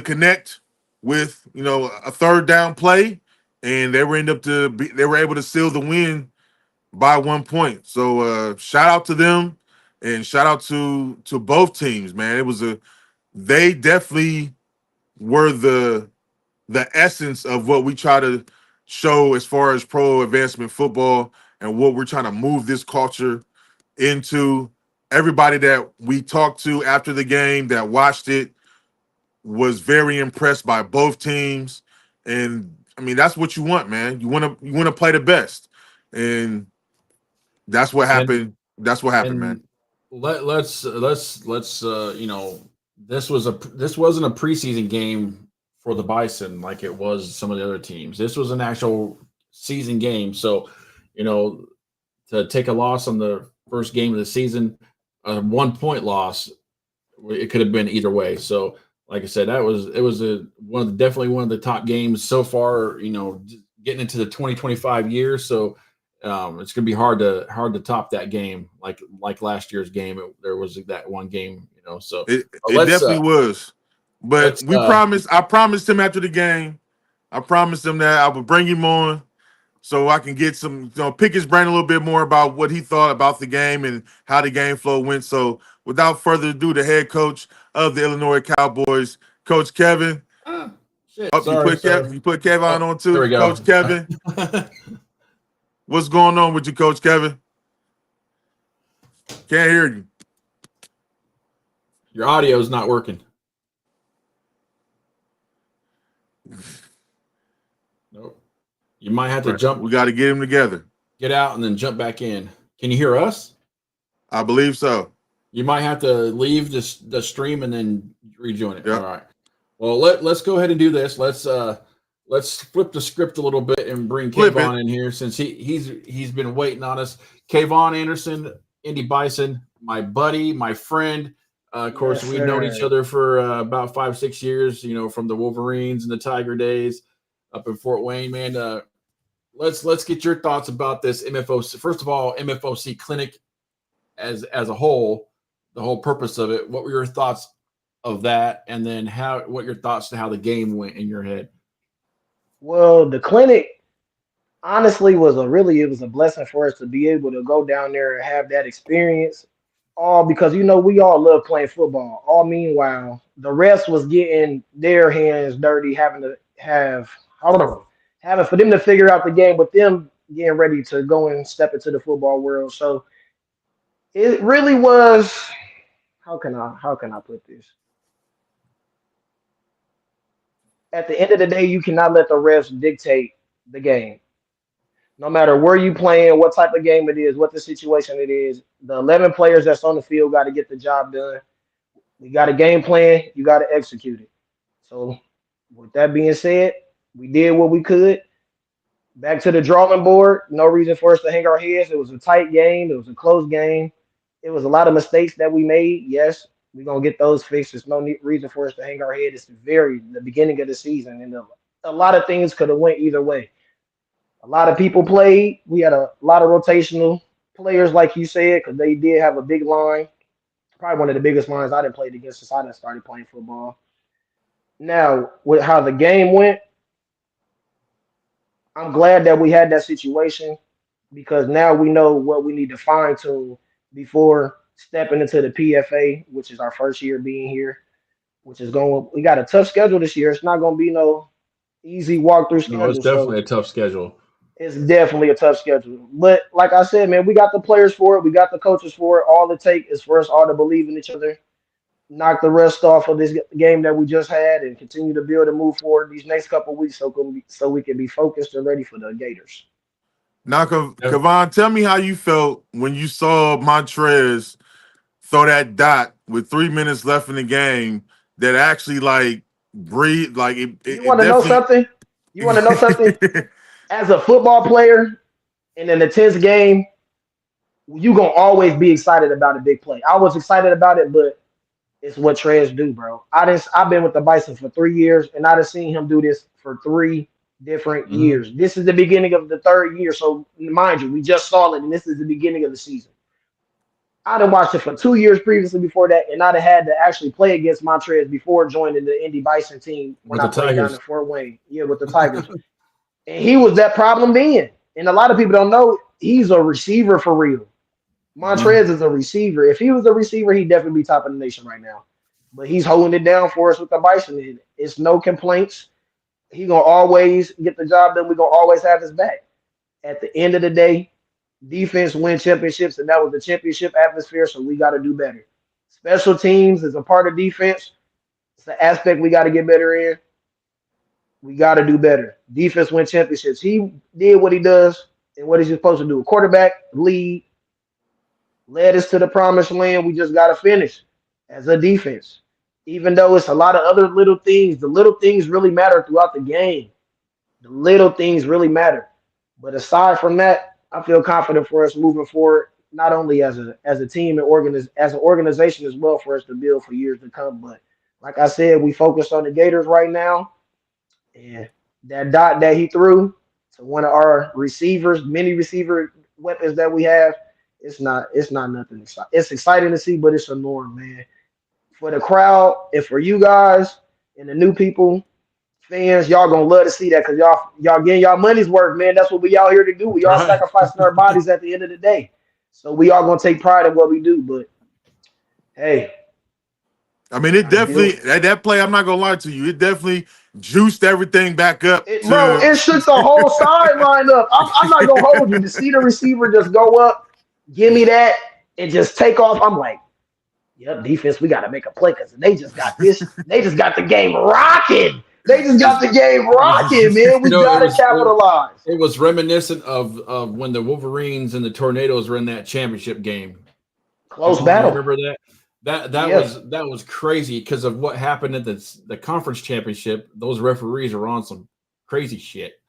connect with, a 3rd down play, and they were able to seal the win by 1 point. So shout out to them. And shout out to both teams, man. They definitely were the essence of what we try to show as far as pro advancement football and what we're trying to move this culture into. Everybody that we talked to after the game that watched it was very impressed by both teams. And I mean, that's what you want, man. You want to play the best. And that's what happened. That's what happened, man. Let's this wasn't a preseason game for the Bison like it was some of the other teams. This was an actual season game. So, to take a loss on the first game of the season, a 1 point loss, it could have been either way. So, like I said, definitely one of the top games so far, getting into the 2025 year. So it's going to be hard to top that game, like last year's game. There was that one game, So it definitely was. But I promised him after the game. I promised him that I would bring him on so I can get some, pick his brain a little bit more about what he thought about the game and how the game flow went. So without further ado, the head coach of the Illinois Cowboys, Coach Kevin. You put Kevin on too. There we go. Coach Kevin. What's going on with you, Coach Kevin? Can't hear you. Your audio is not working. Nope. You might have to jump. We got to get him together. Get out and then jump back in. Can you hear us? I believe so. You might have to leave the stream and then rejoin it. Yep. All right. Well, let's go ahead and do this. Let's flip the script a little bit and bring Kayvon in here, since he's been waiting on us. Kayvon Anderson, Indy Bison, my buddy, my friend. Of course, we've known each other for about 5-6 years, from the Wolverines and the Tiger days up in Fort Wayne, man. Let's get your thoughts about this MFOC. First of all, MFOC clinic as a whole, the whole purpose of it. What were your thoughts of that? And then what your thoughts to how the game went in your head? Well, the clinic honestly it was a blessing for us to be able to go down there and have that experience. all because we all love playing football. All meanwhile, the rest was getting their hands dirty, having for them to figure out the game, but them getting ready to go and step into the football world. So it really was. How can I put this? At the end of the day, you cannot let the refs dictate the game. No matter where you playing, what type of game it is, what the situation it is, the 11 players that's on the field got to get the job done. We got a game plan. You got to execute it. So, with that being said, we did what we could. Back to the drawing board. No reason for us to hang our heads. It was a tight game. It was a close game. It was a lot of mistakes that we made. Yes, we're going to get those fixed. There's no reason for us to hang our head. It's the beginning of the season, and a lot of things could have went either way. A lot of people played. We had a lot of rotational players, like you said, because they did have a big line. Probably one of the biggest lines I done played against since I done started playing football. Now, with how the game went, I'm glad that we had that situation because now we know what we need to fine tune before stepping into the PFA, which is our first year being here, we got a tough schedule this year. It's not going to be no easy walkthrough schedule. No, it's definitely a tough schedule. It's definitely a tough schedule. But like I said, man, we got the players for it. We got the coaches for it. All it takes is for us all to believe in each other, knock the rest off of this game that we just had, and continue to build and move forward these next couple of weeks so we can be focused and ready for the Gators. Now, Kevon, tell me how you felt when you saw Montrez throw that dot with 3 minutes left in the game that actually, like, breathed. Like, you want to know something? You want to know something? As a football player in an intense game, you're going to always be excited about a big play. I was excited about it, but it's what Trez do, bro. I've been with the Bison for 3 years, and I've seen him do this for 3 different years. This is the beginning of the 3rd year, so mind you, we just saw it, and this is the beginning of the season. I'd have watched it for 2 years previously before that, and I'd have had to actually play against Montrez before joining the Indy Bison team when I played down in Fort Wayne. Yeah, with the Tigers. And he was that problem then. And a lot of people don't know he's a receiver for real. Montrez is a receiver. If he was a receiver, he'd definitely be top of the nation right now. But he's holding it down for us with the Bison. It's no complaints. He's going to always get the job done. We're going to always have his back. At the end of the day, defense win championships, and that was the championship atmosphere, so we got to do better. Special teams is a part of defense. It's an aspect we got to get better in. We got to do better. Defense win championships. He did what he does and what he's supposed to do. Quarterback, lead, led us to the promised land. We just got to finish as a defense. Even though it's a lot of other little things, the little things really matter throughout the game. The little things really matter. But aside from that, I feel confident for us moving forward, not only as a team and as an organization as well for us to build for years to come. But like I said, we focus on the Gators right now. And that dot that he threw to one of our receivers, many receiver weapons that we have, it's not nothing exciting. It's exciting to see, but it's a norm, man. For the crowd and for you guys and the new people, fans, y'all gonna love to see that because y'all getting y'all money's worth, man. That's what we out here to do. We all sacrificing our bodies at the end of the day. So we all gonna take pride in what we do. But hey, I mean, it definitely that play. I'm not gonna lie to you. It definitely juiced everything back up. It shook the whole sideline up. I'm not gonna hold you. To see the receiver just go up, give me that, and just take off. I'm like, yep, defense, we gotta make a play because they just got this. They just got the game rocking. They just got the game rocking, man. We gotta capitalize. It was reminiscent of when the Wolverines and the Tornadoes were in that championship game. Close battle. Remember that? That was crazy because of what happened at the conference championship. Those referees are on some crazy shit,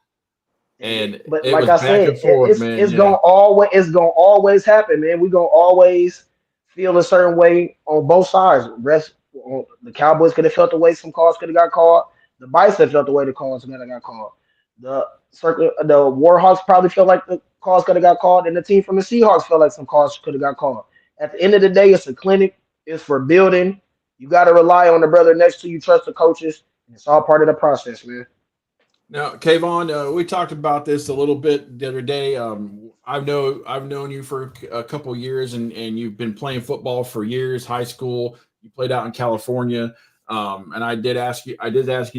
but it like was I said, it's gonna always happen, man. We're gonna always feel a certain way on both sides. The Cowboys could have felt the way some calls could have got called. The Bison felt the way the calls could have got called. The Warhawks probably felt like the calls could have got called, and the team from the Seahawks felt like some calls could have got called. At the end of the day, it's a clinic. It's for building. You got to rely on the brother next to you, trust the coaches, and it's all part of the process, man. Now, Kayvon, we talked about this a little bit the other day. I've known you for a couple years, and you've been playing football for years. High school, you played out in California, and I did ask you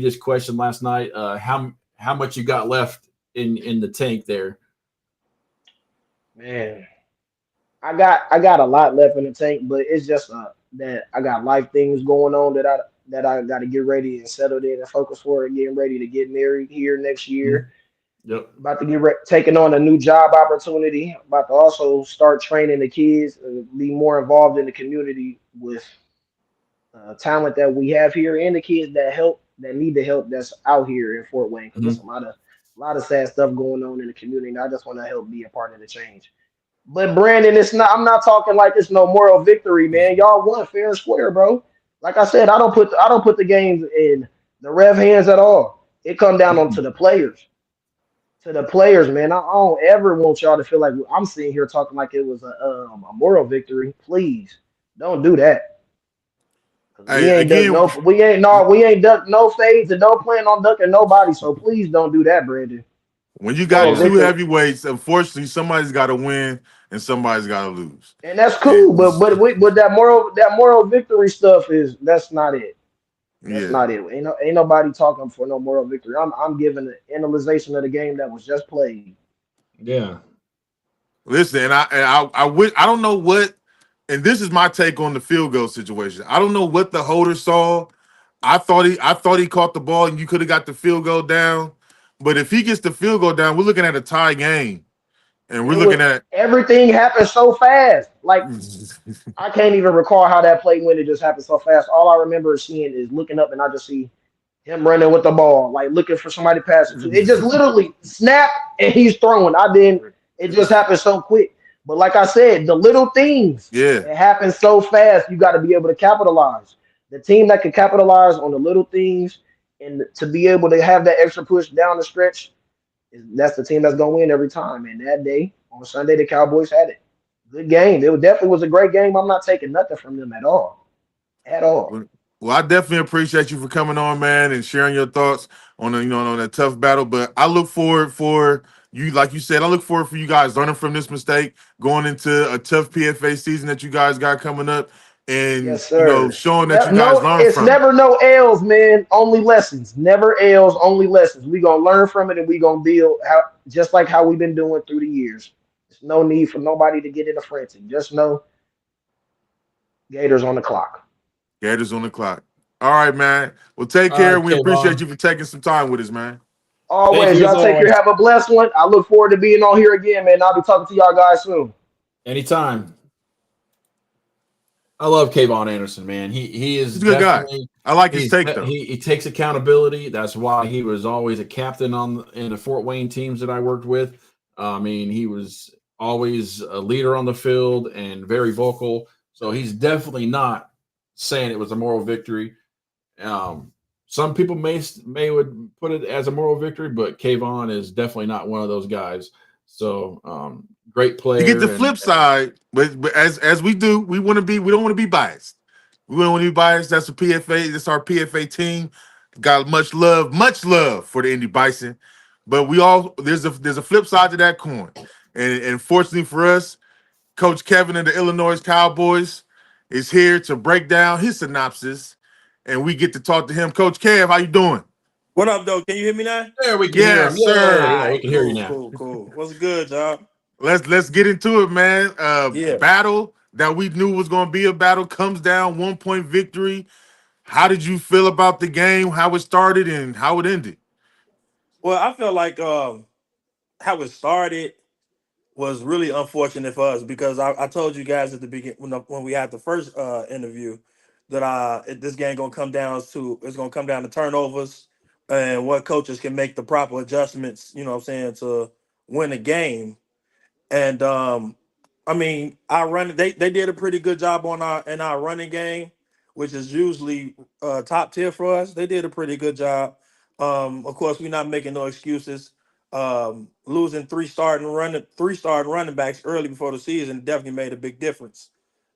this question last night. How much you got left in the tank there? Man, I got a lot left in the tank, but it's just that I got life things going on that I got to get ready and settled in and focus for. Getting ready to get married here next Mhm. year. Yep. About to taking on a new job opportunity. About to also start training the kids and be more involved in the community with talent that we have here and the kids that need the help that's out here in Fort Wayne. Because there's Mhm. a lot of sad stuff going on in the community. And I just want to help be a part of the change. But Brandon, it's not. I'm not talking like it's no moral victory, man. Y'all won fair and square, bro. Like I said, I don't put the games in the ref hands at all. It come down on to the players, man. I don't ever want y'all to feel like I'm sitting here talking like it was a moral victory. Please don't do that. 'Cause we Hey, ain't duck again, no, we ain't duck no fades and don't plan on ducking nobody. So please don't do that, Brandon. when you got Moral Yeah. two victory. heavyweights, unfortunately, somebody's got to win and somebody's got to lose. And that's And cool, but that moral victory stuff that's not it. That's yeah, not it. Ain't nobody talking for no moral victory. I'm giving an analyzation of the game that was just played. Yeah. listen, and I wish I don't know what, and this is my take on the field goal situation. I don't know what the holder saw. I thought he caught the ball and you could have got the field goal down. But if he gets the field goal down, we're looking at a tie game, and we're It was looking at everything happened so fast. Like I can't even recall how that play went. It just happened so fast. All I remember seeing is looking up and I just see him running with the ball, like looking for somebody to pass it to. It just literally snapped and he's throwing. I didn't. It just happened so quick. But like I said, the little things yeah. it happens so fast. You got to be able to capitalize. The team that can capitalize on the little things and to be able to have that extra push down the stretch, that's the team that's gonna win every time. And that day on Sunday, the Cowboys had it. Good game. It definitely was a great game. I'm not taking nothing from them at all. At all. Well, I definitely appreciate you for coming on, man, and sharing your thoughts on on that tough battle. But I look forward for you, like you said, I look forward for you guys learning from this mistake, going into a tough PFA season that you guys got coming up, and Yes, sir. showing that No, you guys no, learned it's from it. never no L's, man. Only lessons. Never L's, only lessons. We gonna learn from it and we gonna build just like how we've been doing through the years. There's no need for nobody to get in a frenzy. Just know Gators on the clock. Gators on the clock. All right, man. Well, take All care. right, We appreciate Kayvon. you for taking some time with us, man. Thank Always, you as y'all take care. always. Have a blessed one. I look forward to being on here again, man. I'll be talking to y'all guys soon. Anytime. I love Kayvon Anderson, man. He is He's a good guy. definitely I like his take though. he takes accountability. That's why he was always a captain in the Fort Wayne teams that I worked with. I mean, he was always a leader on the field and very vocal. So he's definitely not saying it was a moral victory. Some people may would put it as a moral victory, but Kayvon is definitely not one of those guys. So great You get player the flip side, but as we do, we don't want to be biased. We don't want to be biased. That's a PFA. That's our PFA team. Got much love for the Indy Bison. But there's a flip side to that coin. And fortunately for us, Coach Kevin of the Illinois Cowboys is here to break down his synopsis. And we get to talk to him. Coach Kev, how you doing? What up, though? Can you hear me now? there. We can hear him. Yes, sir. Yeah, we can hear you now. Cool. What's good, y'all? Let's get into it, man. Yeah. Battle that we knew was going to be a battle comes down 1-point victory. How did you feel about the game? How it started and how it ended? Well, I felt like how it started was really unfortunate for us because I told you guys at the beginning when we had the first interview that this game it's gonna come down to turnovers and what coaches can make the proper adjustments. You know what I'm saying, to win a game. And I mean, they did a pretty good job in our running game, which is usually top tier for us. They did a pretty good job. Of course, we're not making no excuses. Losing three starting running backs early before the season definitely made a big difference.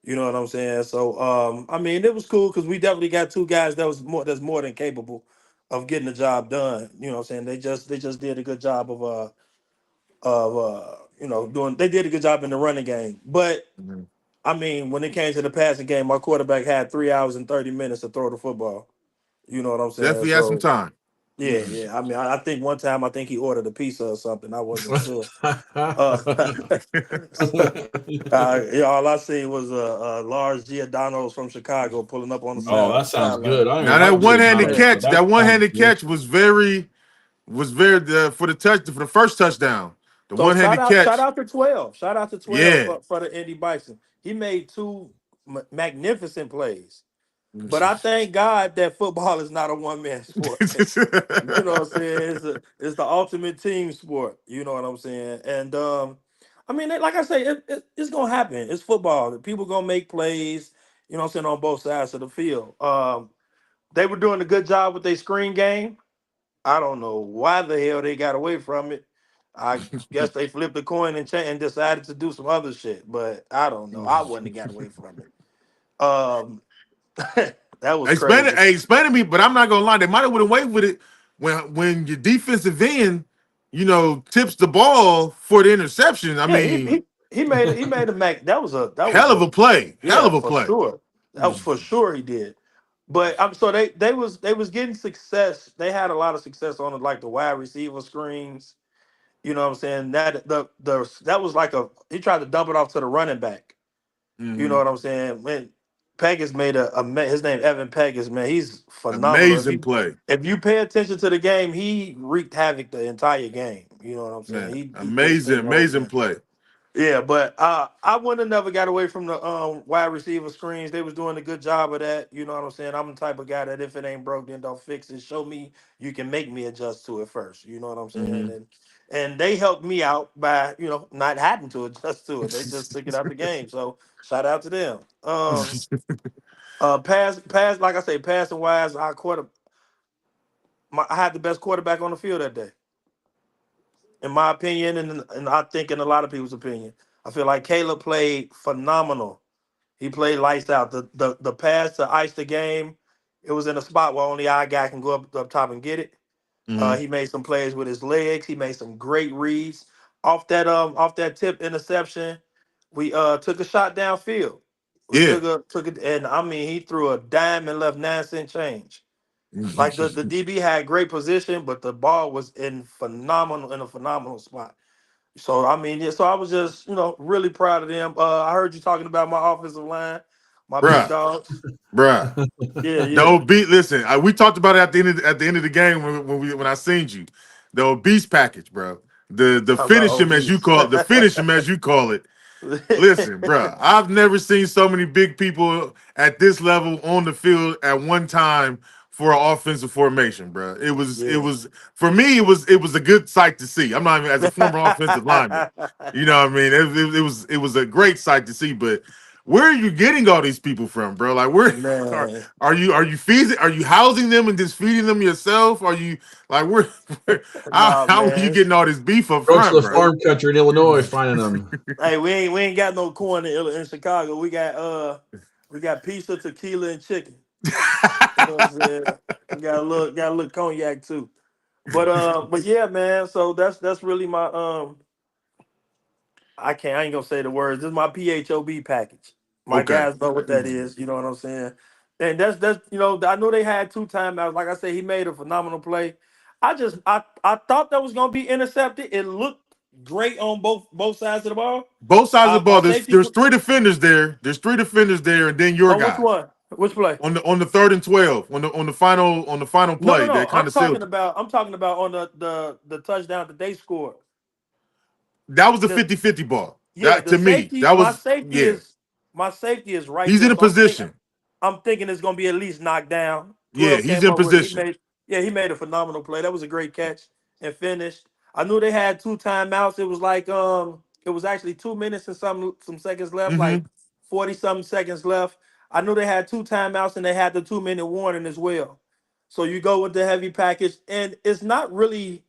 You know what I'm saying? So I mean, it was cool because we definitely got two guys that's more than capable of getting the job done. You know what I'm saying? They just did a good job of they did a good job in the running game. But Mhm. I mean, when it came to the passing game, my quarterback had 3 hours and 30 minutes to throw the football. You know what I'm saying? Definitely had some So time. yeah. I mean, I think one time he ordered a pizza or something. I wasn't sure. Uh, all I seen was a large Giordano's from Chicago pulling up on the Oh, that sounds sideline. good. I Now ain't that had one-handed Giordano's, but catch, that that sounds one-handed good. catch was very for the first touchdown. The So one-handed shout catch. out to 12. Shout out to 12 Yeah. for the Indy Bison. He made two magnificent plays. But I thank God that football is not a one-man sport. You know what I'm saying? It's the ultimate team sport. You know what I'm saying? And I mean, like I say, it's gonna happen. It's football. People gonna make plays. You know what I'm saying, on both sides of the field. They were doing a good job with their screen game. I don't know why the hell they got away from it. I guess they flipped the coin and decided to do some other shit. But I don't know. I wouldn't have got away from it. Um, that was crazy. Explain to me, but I'm not gonna lie. They might have went away with it when your defensive end, tips the ball for the interception. I Yeah, mean, he made a Mac. That was hell of a a play. Hell Yeah, of a for play. sure. That was for sure he did. But so they was getting success. They had a lot of success on like the wide receiver screens. You know what I'm saying? That was like he tried to dump it off to the running back. You know Mhm. what I'm saying? When Peggis made his name Evan Peggis, man, he's phenomenal. Amazing play, If you pay attention to the game, he wreaked havoc the entire game. You know what I'm saying? man. He did his Amazing, thing the whole amazing game. play. Yeah, but I wouldn't have never got away from the wide receiver screens. They was doing a good job of that. You know what I'm saying? I'm the type of guy that if it ain't broke, then don't fix it. Show me you can make me adjust to it first. You know what I'm saying? Mhm. And they helped me out by not having to adjust to it. They just took it out the game. So shout out to them. Pass like I say, passing wise, I had the best quarterback on the field that day, in my opinion, and I think in a lot of people's opinion. I feel like Caleb played phenomenal. He played lights out. The pass to ice the game, it was in a spot where only our guy can go up top and get it. Mhm. He made some plays with his legs. He made some great reads off that tip interception. We took a shot downfield. We Yeah. took it, and I mean he threw a dime and left 9 cent change. Like the DB had great position, but the ball was in a phenomenal spot. So I mean, yeah, so I was just really proud of them. I heard you talking about my offensive line, my big Bruh, dogs. bruh. The Yeah. obese. Listen, we talked about it at the end of the game when I seen you. The obese package, bro. The Talking about finish him as you obese. call it. The finish him as you call it. Listen, bro, I've never seen so many big people at this level on the field at one time for an offensive formation, bro. It Yeah. was for me. It was a good sight to see. I'm not even as a former offensive lineman. You know what I mean? It was a great sight to see. But where are you getting all these people from, bro? Like where are, Man, are you feeding? Are you housing them and just feeding them yourself? Are you like nah, how are you man. getting all this beef up Go to front, the bro? farm country in Illinois, finding them. Hey, we ain't got no corn in Chicago. We got pizza, tequila, and chicken. You know what I'm saying? We got a little cognac too. But yeah, man. So that's really my I ain't gonna say the words. This is my PHOB package. My Okay. guys know what that is. You know what I'm saying? And that's I know they had 2 timeouts. Like I said, he made a phenomenal play. I thought that was gonna be intercepted. It looked great on both sides of the ball. Both sides of the My ball. There's safety there's three defenders there. There's three defenders there, and then your on which guy one? Which play? on the 3rd and 12 on the final No, play no. that kind I'm of talking sealed it. about on the touchdown that they scored. That was the The 50-50 ball. Yeah, That the to me, safety. that My was safety yeah. is my safety is right He's there. in a So position. I'm thinking it's gonna be at least knocked down. Yeah, 12 he's came in up with it. position. He made a phenomenal play. That was a great catch and finished. I knew they had 2 timeouts. It was like it was actually 2 minutes and some seconds left, like Mm-hmm. 40 something seconds left. I knew they had 2 timeouts and they had the 2 minute warning as well. So you go with the heavy package, and it's not really.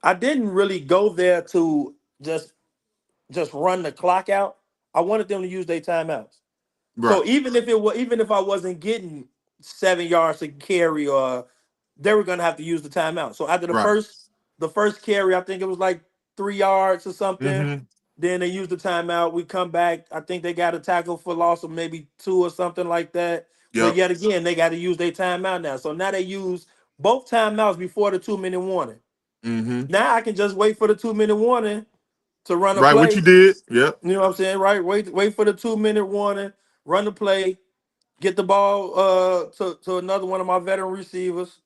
I didn't really go there to just run the clock out. I wanted them to use their timeouts. Right. So even if I wasn't getting 7 yards to carry, or they were gonna have to use the timeout. So after Right. the first carry, I think it was like 3 yards or something. Mm-hmm. Then they use the timeout. We come back. I think they got a tackle for loss of maybe 2 or something like that. But Yep. yet again, they got to use their timeout now. So now they use both timeouts before the 2-minute warning. Mm-hmm. Now I can just wait for the 2-minute warning to run a Right, what play. you did. Yep. You know what I'm saying? Right? Wait for the 2-minute warning, run the play, get the ball to another one of my veteran receivers.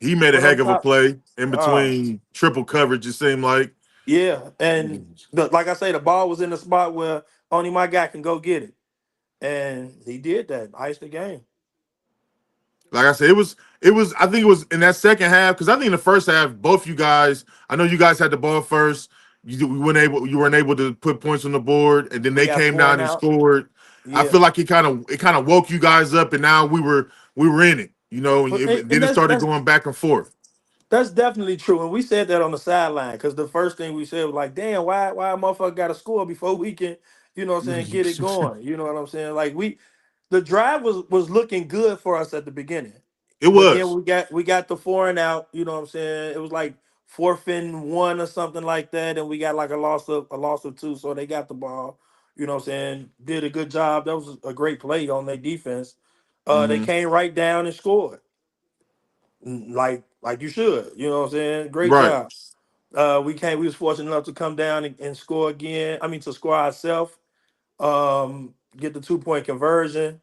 He made a But on heck of a top, play in uh, between triple coverage, it seemed like. yeah, and like I say, the ball was in the spot where only my guy can go get it, and he did that. Iced the game. Like I said, it was I think it was in that second half, because I think in the first half, both you guys, I know you guys had the ball first. You weren't able to put points on the board, and then We they got came 4 down and and out. scored. I Yeah, feel like it kind of woke you guys up, and now we were in it, and but and then it that's started that's going back and forth. That's definitely true, and we said that on the sideline because the first thing we said was like, "Damn, why a motherfucker got to score before we can, you know what I'm saying, get it going." You know what I'm saying? Like the drive was looking good for us at the beginning, It but then was. we got the 4 and out. You know what I'm saying? It was like 4th and 1 or something like that, and we got like a loss of 2, so they got the ball. You know what I'm saying? Did a good job. That was a great play on their defense. They Hmm. came right down and scored. Like you should. You know what I'm saying? Great Right. job. We was fortunate enough to come down and score again. I mean to score ourselves. Get the 2-point conversion.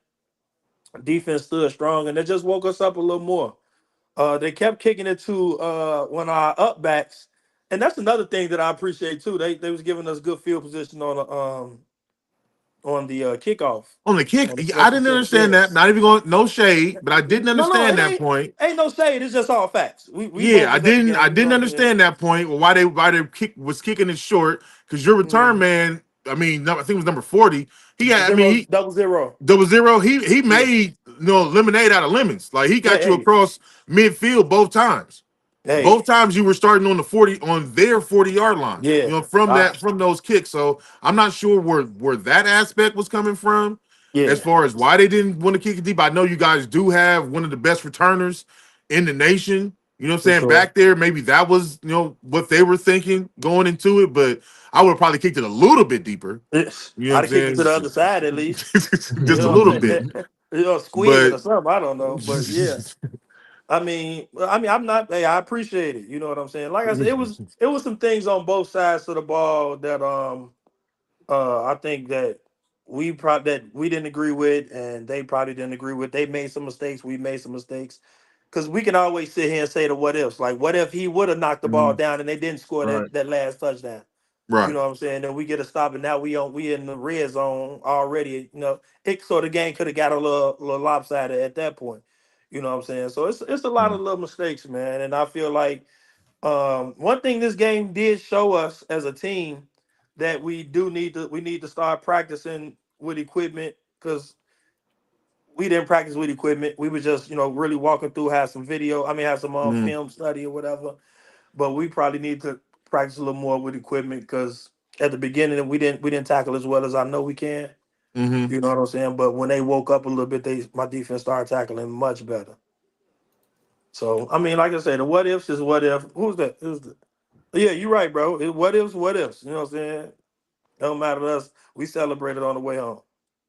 Defense stood strong and they just woke us up a little more. They kept kicking it to one of our up backs. And that's another thing that I appreciate too. They was giving us good field position on the kickoff. On the kick, On the I first and didn't 10. understand Yeah. that. Not even going, no shade, but I didn't No, understand it that point. ain't no shade. It's just all facts. We Yeah, both I was at the didn't. I game. You know didn't what I'm saying? understand that point. Why they kicking it short? Because your return Mhm. man, I mean, I think it was number 40. He had. I mean, Zero, double zero. double zero. He Yeah. made lemonade out of lemons. Like he got you Hey, across midfield both times. hey, Both times you were starting on the 40 on their 40-yard line. yeah, From those kicks. So I'm not sure where that aspect was coming from, as yeah, far as why they didn't want to kick it deep. I know you guys do have one of the best returners in the nation. You know what I'm for saying? sure. Back there, maybe that was what they were thinking going into it, but I would have probably kicked it a little bit deeper. You know what I'd I'm have kicked it to saying? the other side at least. You Just a know what little I'm bit. saying? Squeeze it But or something. I don't know, but yeah. I'm not. Hey, I appreciate it. You know what I'm saying? Like I said, it was some things on both sides of the ball that I think that we didn't agree with, and they probably didn't agree with. They made some mistakes. We made some mistakes. Because we can always sit here and say the what ifs. Like, what if he would have knocked the ball Mhm. down and they didn't score Right. that last touchdown? You Right. know what I'm saying? And we get a stop, and now we in the red zone already. So the game could have got a little lopsided at that point. You know what I'm saying? So it's a lot of Mhm. little mistakes, man. And I feel like one thing this game did show us as a team that we need to start practicing with equipment because we didn't practice with equipment. We were just really walking through, have some video. I mean, have some Mhm. film study or whatever. But we probably need to practice a little more with equipment because at the beginning we didn't tackle as well as I know we can. Mhm. You know what I'm saying? But when they woke up a little bit, my defense started tackling much better. So I mean, like I said, the what ifs is what if. Who's that? Yeah, you're right, bro. What ifs, what ifs. You know what I'm saying? Don't matter to us. We celebrated on the way home.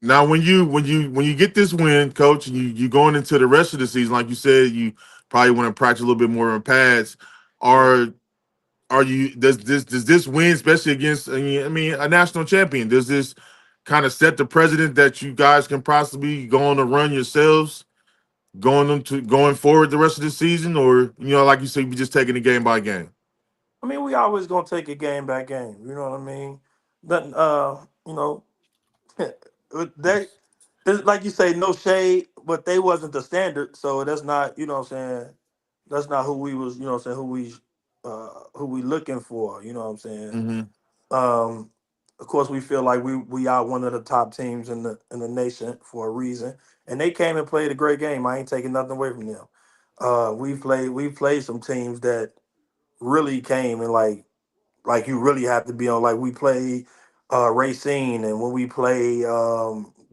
Now, when you get this win, coach, and you going into the rest of the season, like you said, you probably want to practice a little bit more on pads. Mhm. Are you does this win, especially against a national champion, does this kind of set the precedent that you guys can possibly go on a run yourselves, going forward the rest of the season, or like you said, you just taking it game by game? I mean, we always gonna take it game by game. You know what I mean? Nothing. You know, they it's like you say, no shade, but they wasn't the standard, so that's not. You know what I'm saying? That's not who we was. You know what I'm saying? Who we looking for? You know what I'm saying? Mm-hmm. Um, of course, we feel like we are one of the top teams in the nation for a reason, and they came and played a great game. I ain't taking nothing away from them. We played some teams that really came and like you really have to be on. Like we play Racine, and when we play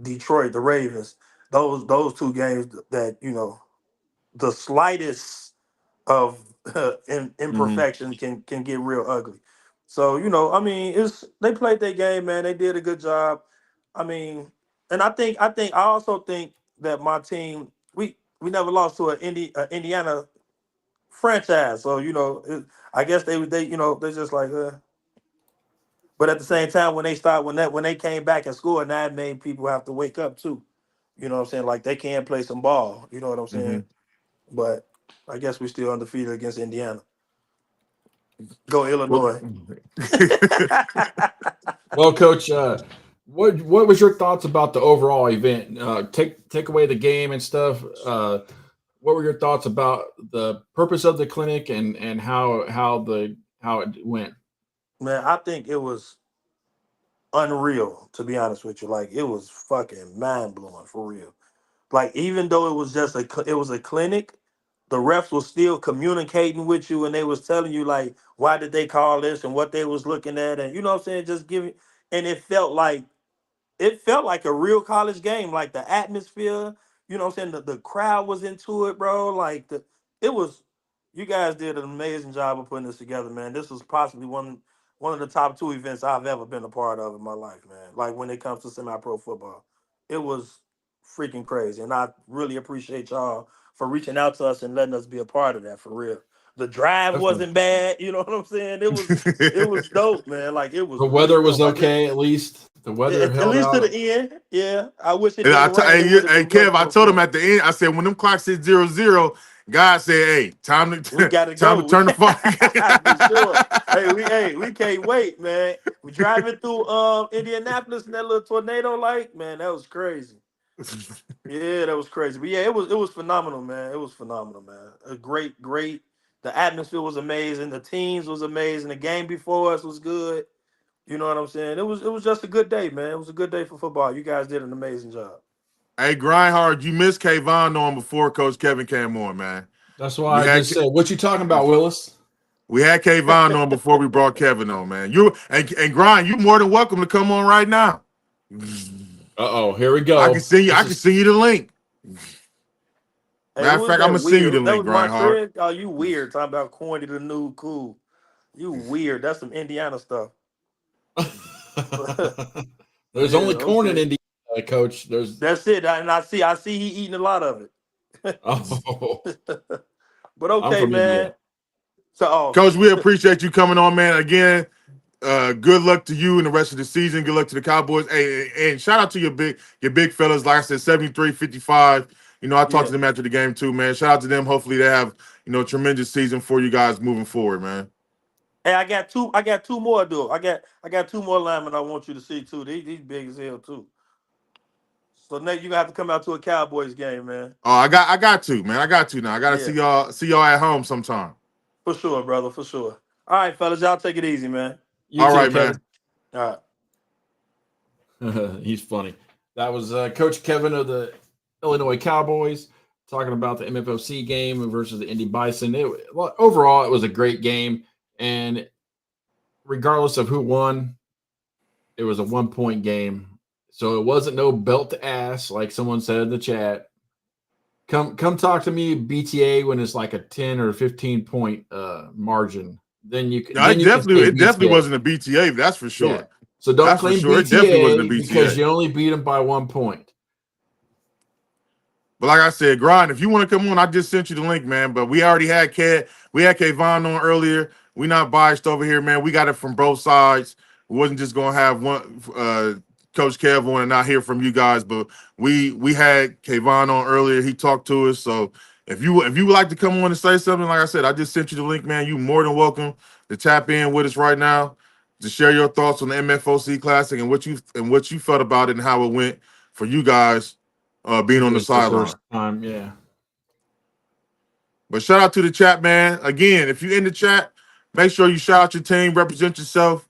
Detroit, the Ravens, those two games that the slightest of Mm-hmm. imperfection can get real ugly. So I mean, they played their game, man. They did a good job. I mean, and I also think that my team we never lost to a Indiana franchise. So I guess they're just like. But at the same time, when they came back and scored, that made people have to wake up too. You know what I'm saying? Like they can play some ball. You know what I'm saying? But I guess we still undefeated against Indiana. Go Illinois. Well, Coach, what was your thoughts about the overall event? Take away the game and stuff. What were your thoughts about the purpose of the clinic and how it went? Man, I think it was unreal, to be honest with you. Like it was fucking mind blowing for real. Like even though it was a clinic, the refs were still communicating with you and they was telling you like why did they call this and what they was looking at, and you know what I'm saying, just giving, and it felt like a real college game, like the atmosphere, you know what I'm saying? The crowd was into it, bro. Like it was, you guys did an amazing job of putting this together, man. This was possibly one of the top two events I've ever been a part of in my life, man. Like when it comes to semi-pro football. It was freaking crazy. And I really appreciate y'all for reaching out to us and letting us be a part of that for real. The drive wasn't bad, you know what I'm saying? It was dope, man. Like it was The really weather was dope. okay, at least. The weather At held least to out. the end, yeah. I wish it And didn't rain. It would have hey, been better Kev, I for told him football. at the end, I said, when them clocks hit 0-0, God said, hey, time We to gotta time go. to turn the phone. For sure. We can't wait, man. We driving through Indianapolis in that little tornado like, man, that was crazy. Yeah, that was crazy. But yeah, it was phenomenal, man. It was phenomenal, man. A great. The atmosphere was amazing. The teams was amazing. The game before us was good. You know what I'm saying? It was just a good day, man. It was a good day for football. You guys did an amazing job. Hey, Grindhard, you missed Kayvon on before Coach Kevin came on, man. That's why We I had just said, what you talking about, Willis? we had Kayvon on before we brought Kevin on, man. You and Grind, you more than welcome to come on right now. Uh-oh, here we go. I can send you the link. Hey, Matter who of was fact, I'm that gonna send you weird? the That link, was Grindhard. Montreal? Oh, you weird. Talking about corny the new cool. You weird. That's some Indiana stuff. There's Yeah, only corn in okay. Indiana, Coach. There's That's it. And I see he eating a lot of it. oh, But I'm okay, from man. Indiana. So Coach, we appreciate you coming on, man. Again, good luck to you and the rest of the season. Good luck to the Cowboys. Hey, and shout out to your big fellas. Like I said, 73-55. You know, I talked yeah. to them after the game too, man. Shout out to them. Hopefully they have, a tremendous season for you guys moving forward, man. Hey, I got two more dude. I got two more linemen I want you to see too. These big as hell too. So Nate, you gonna have to come out to a Cowboys game, man. Oh, I got to, man. I got to now. I gotta Yeah, see y'all at home sometime. for sure, brother, for sure. All right, fellas, y'all take it easy, man. You All too, right, Kevin. man. All right. He's funny. That was Coach Kevin of the Illinois Cowboys talking about the MFOC game versus the Indy Bison. Overall, it was a great game, and regardless of who won, it was a 1-point game. So it wasn't no belt to ass like someone said in the chat. Come talk to me BTA when it's like a 10 or 15 point margin. Then you can No, then you can say it definitely BTA. wasn't a BTA. That's for sure. Yeah. So don't That's for claim sure. It definitely wasn't a BTA because BTA. you only beat them by 1 point. But like I said, Grind, if you want to come on, I just sent you the link, man. But we already had Kayvon on earlier. We not biased over here, man. We got it from both sides. We wasn't just gonna have one Coach Kev on and not hear from you guys, but we had Kayvon on earlier. He talked to us. So if you would like to come on and say something, like I said, I just sent you the link, man. You more than welcome to tap in with us right now to share your thoughts on the MFOC Classic and what you felt about it and how it went for you guys being on the It's the sideline. first time, yeah. But shout out to the chat, man. Again, if you're in the chat, make sure you shout out your team, represent yourself.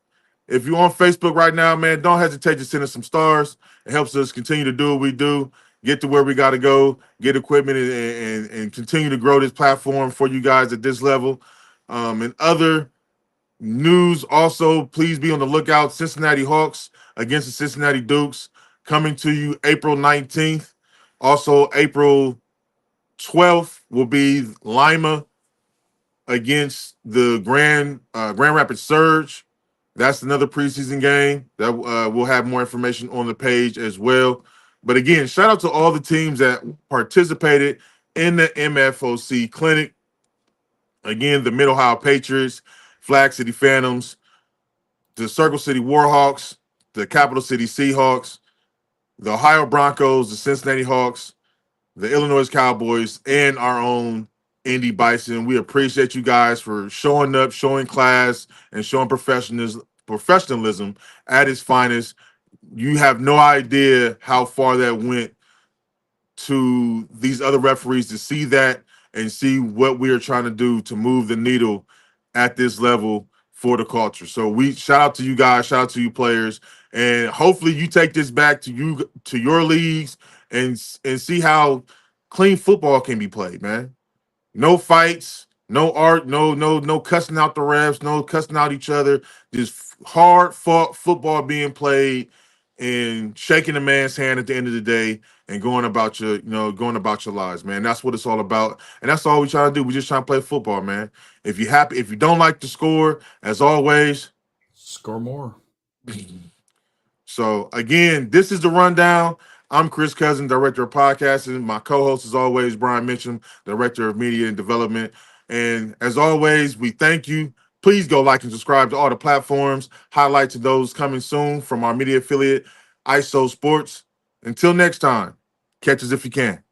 If you're on Facebook right now, man, don't hesitate to send us some stars. It helps us continue to do what we do, get to where we got to go, get equipment, and continue to grow this platform for you guys at this level. And other news, also, please be on the lookout. Cincinnati Hawks against the Cincinnati Dukes coming to you April 19th. Also, April 12th will be Lima against the Grand Rapids Surge. That's another preseason game that we'll have more information on the page as well. But again, shout out to all the teams that participated in the MFOC clinic. Again, the Mid Ohio Patriots, Flag City Phantoms, the Circle City Warhawks, the Capital City Seahawks, the Ohio Broncos, the Cincinnati Hawks, the Illinois Cowboys, and our own Indy Bison. We appreciate you guys for showing up, showing class, and showing professionalism at its finest. You have no idea how far that went to these other referees to see that and see what we are trying to do to move the needle at this level for the culture. So we shout out to you guys, shout out to you players, and hopefully you take this back to your leagues and see how clean football can be played, man. No fights, no art, no cussing out the refs, no cussing out each other. Just hard fought football being played and shaking a man's hand at the end of the day and going about your lives, man. That's what it's all about. And that's all we try to do. We just trying to play football, man. If you're happy, if you don't like the score, as always, score more. So again, this is the rundown. I'm Chris Cousin, Director of Podcasting. My co-host, as always, Brian Mitchum, Director of Media and Development. And as always, we thank you. Please go like and subscribe to all the platforms. Highlight to those coming soon from our media affiliate, ISO Sports. Until next time, catch us if you can.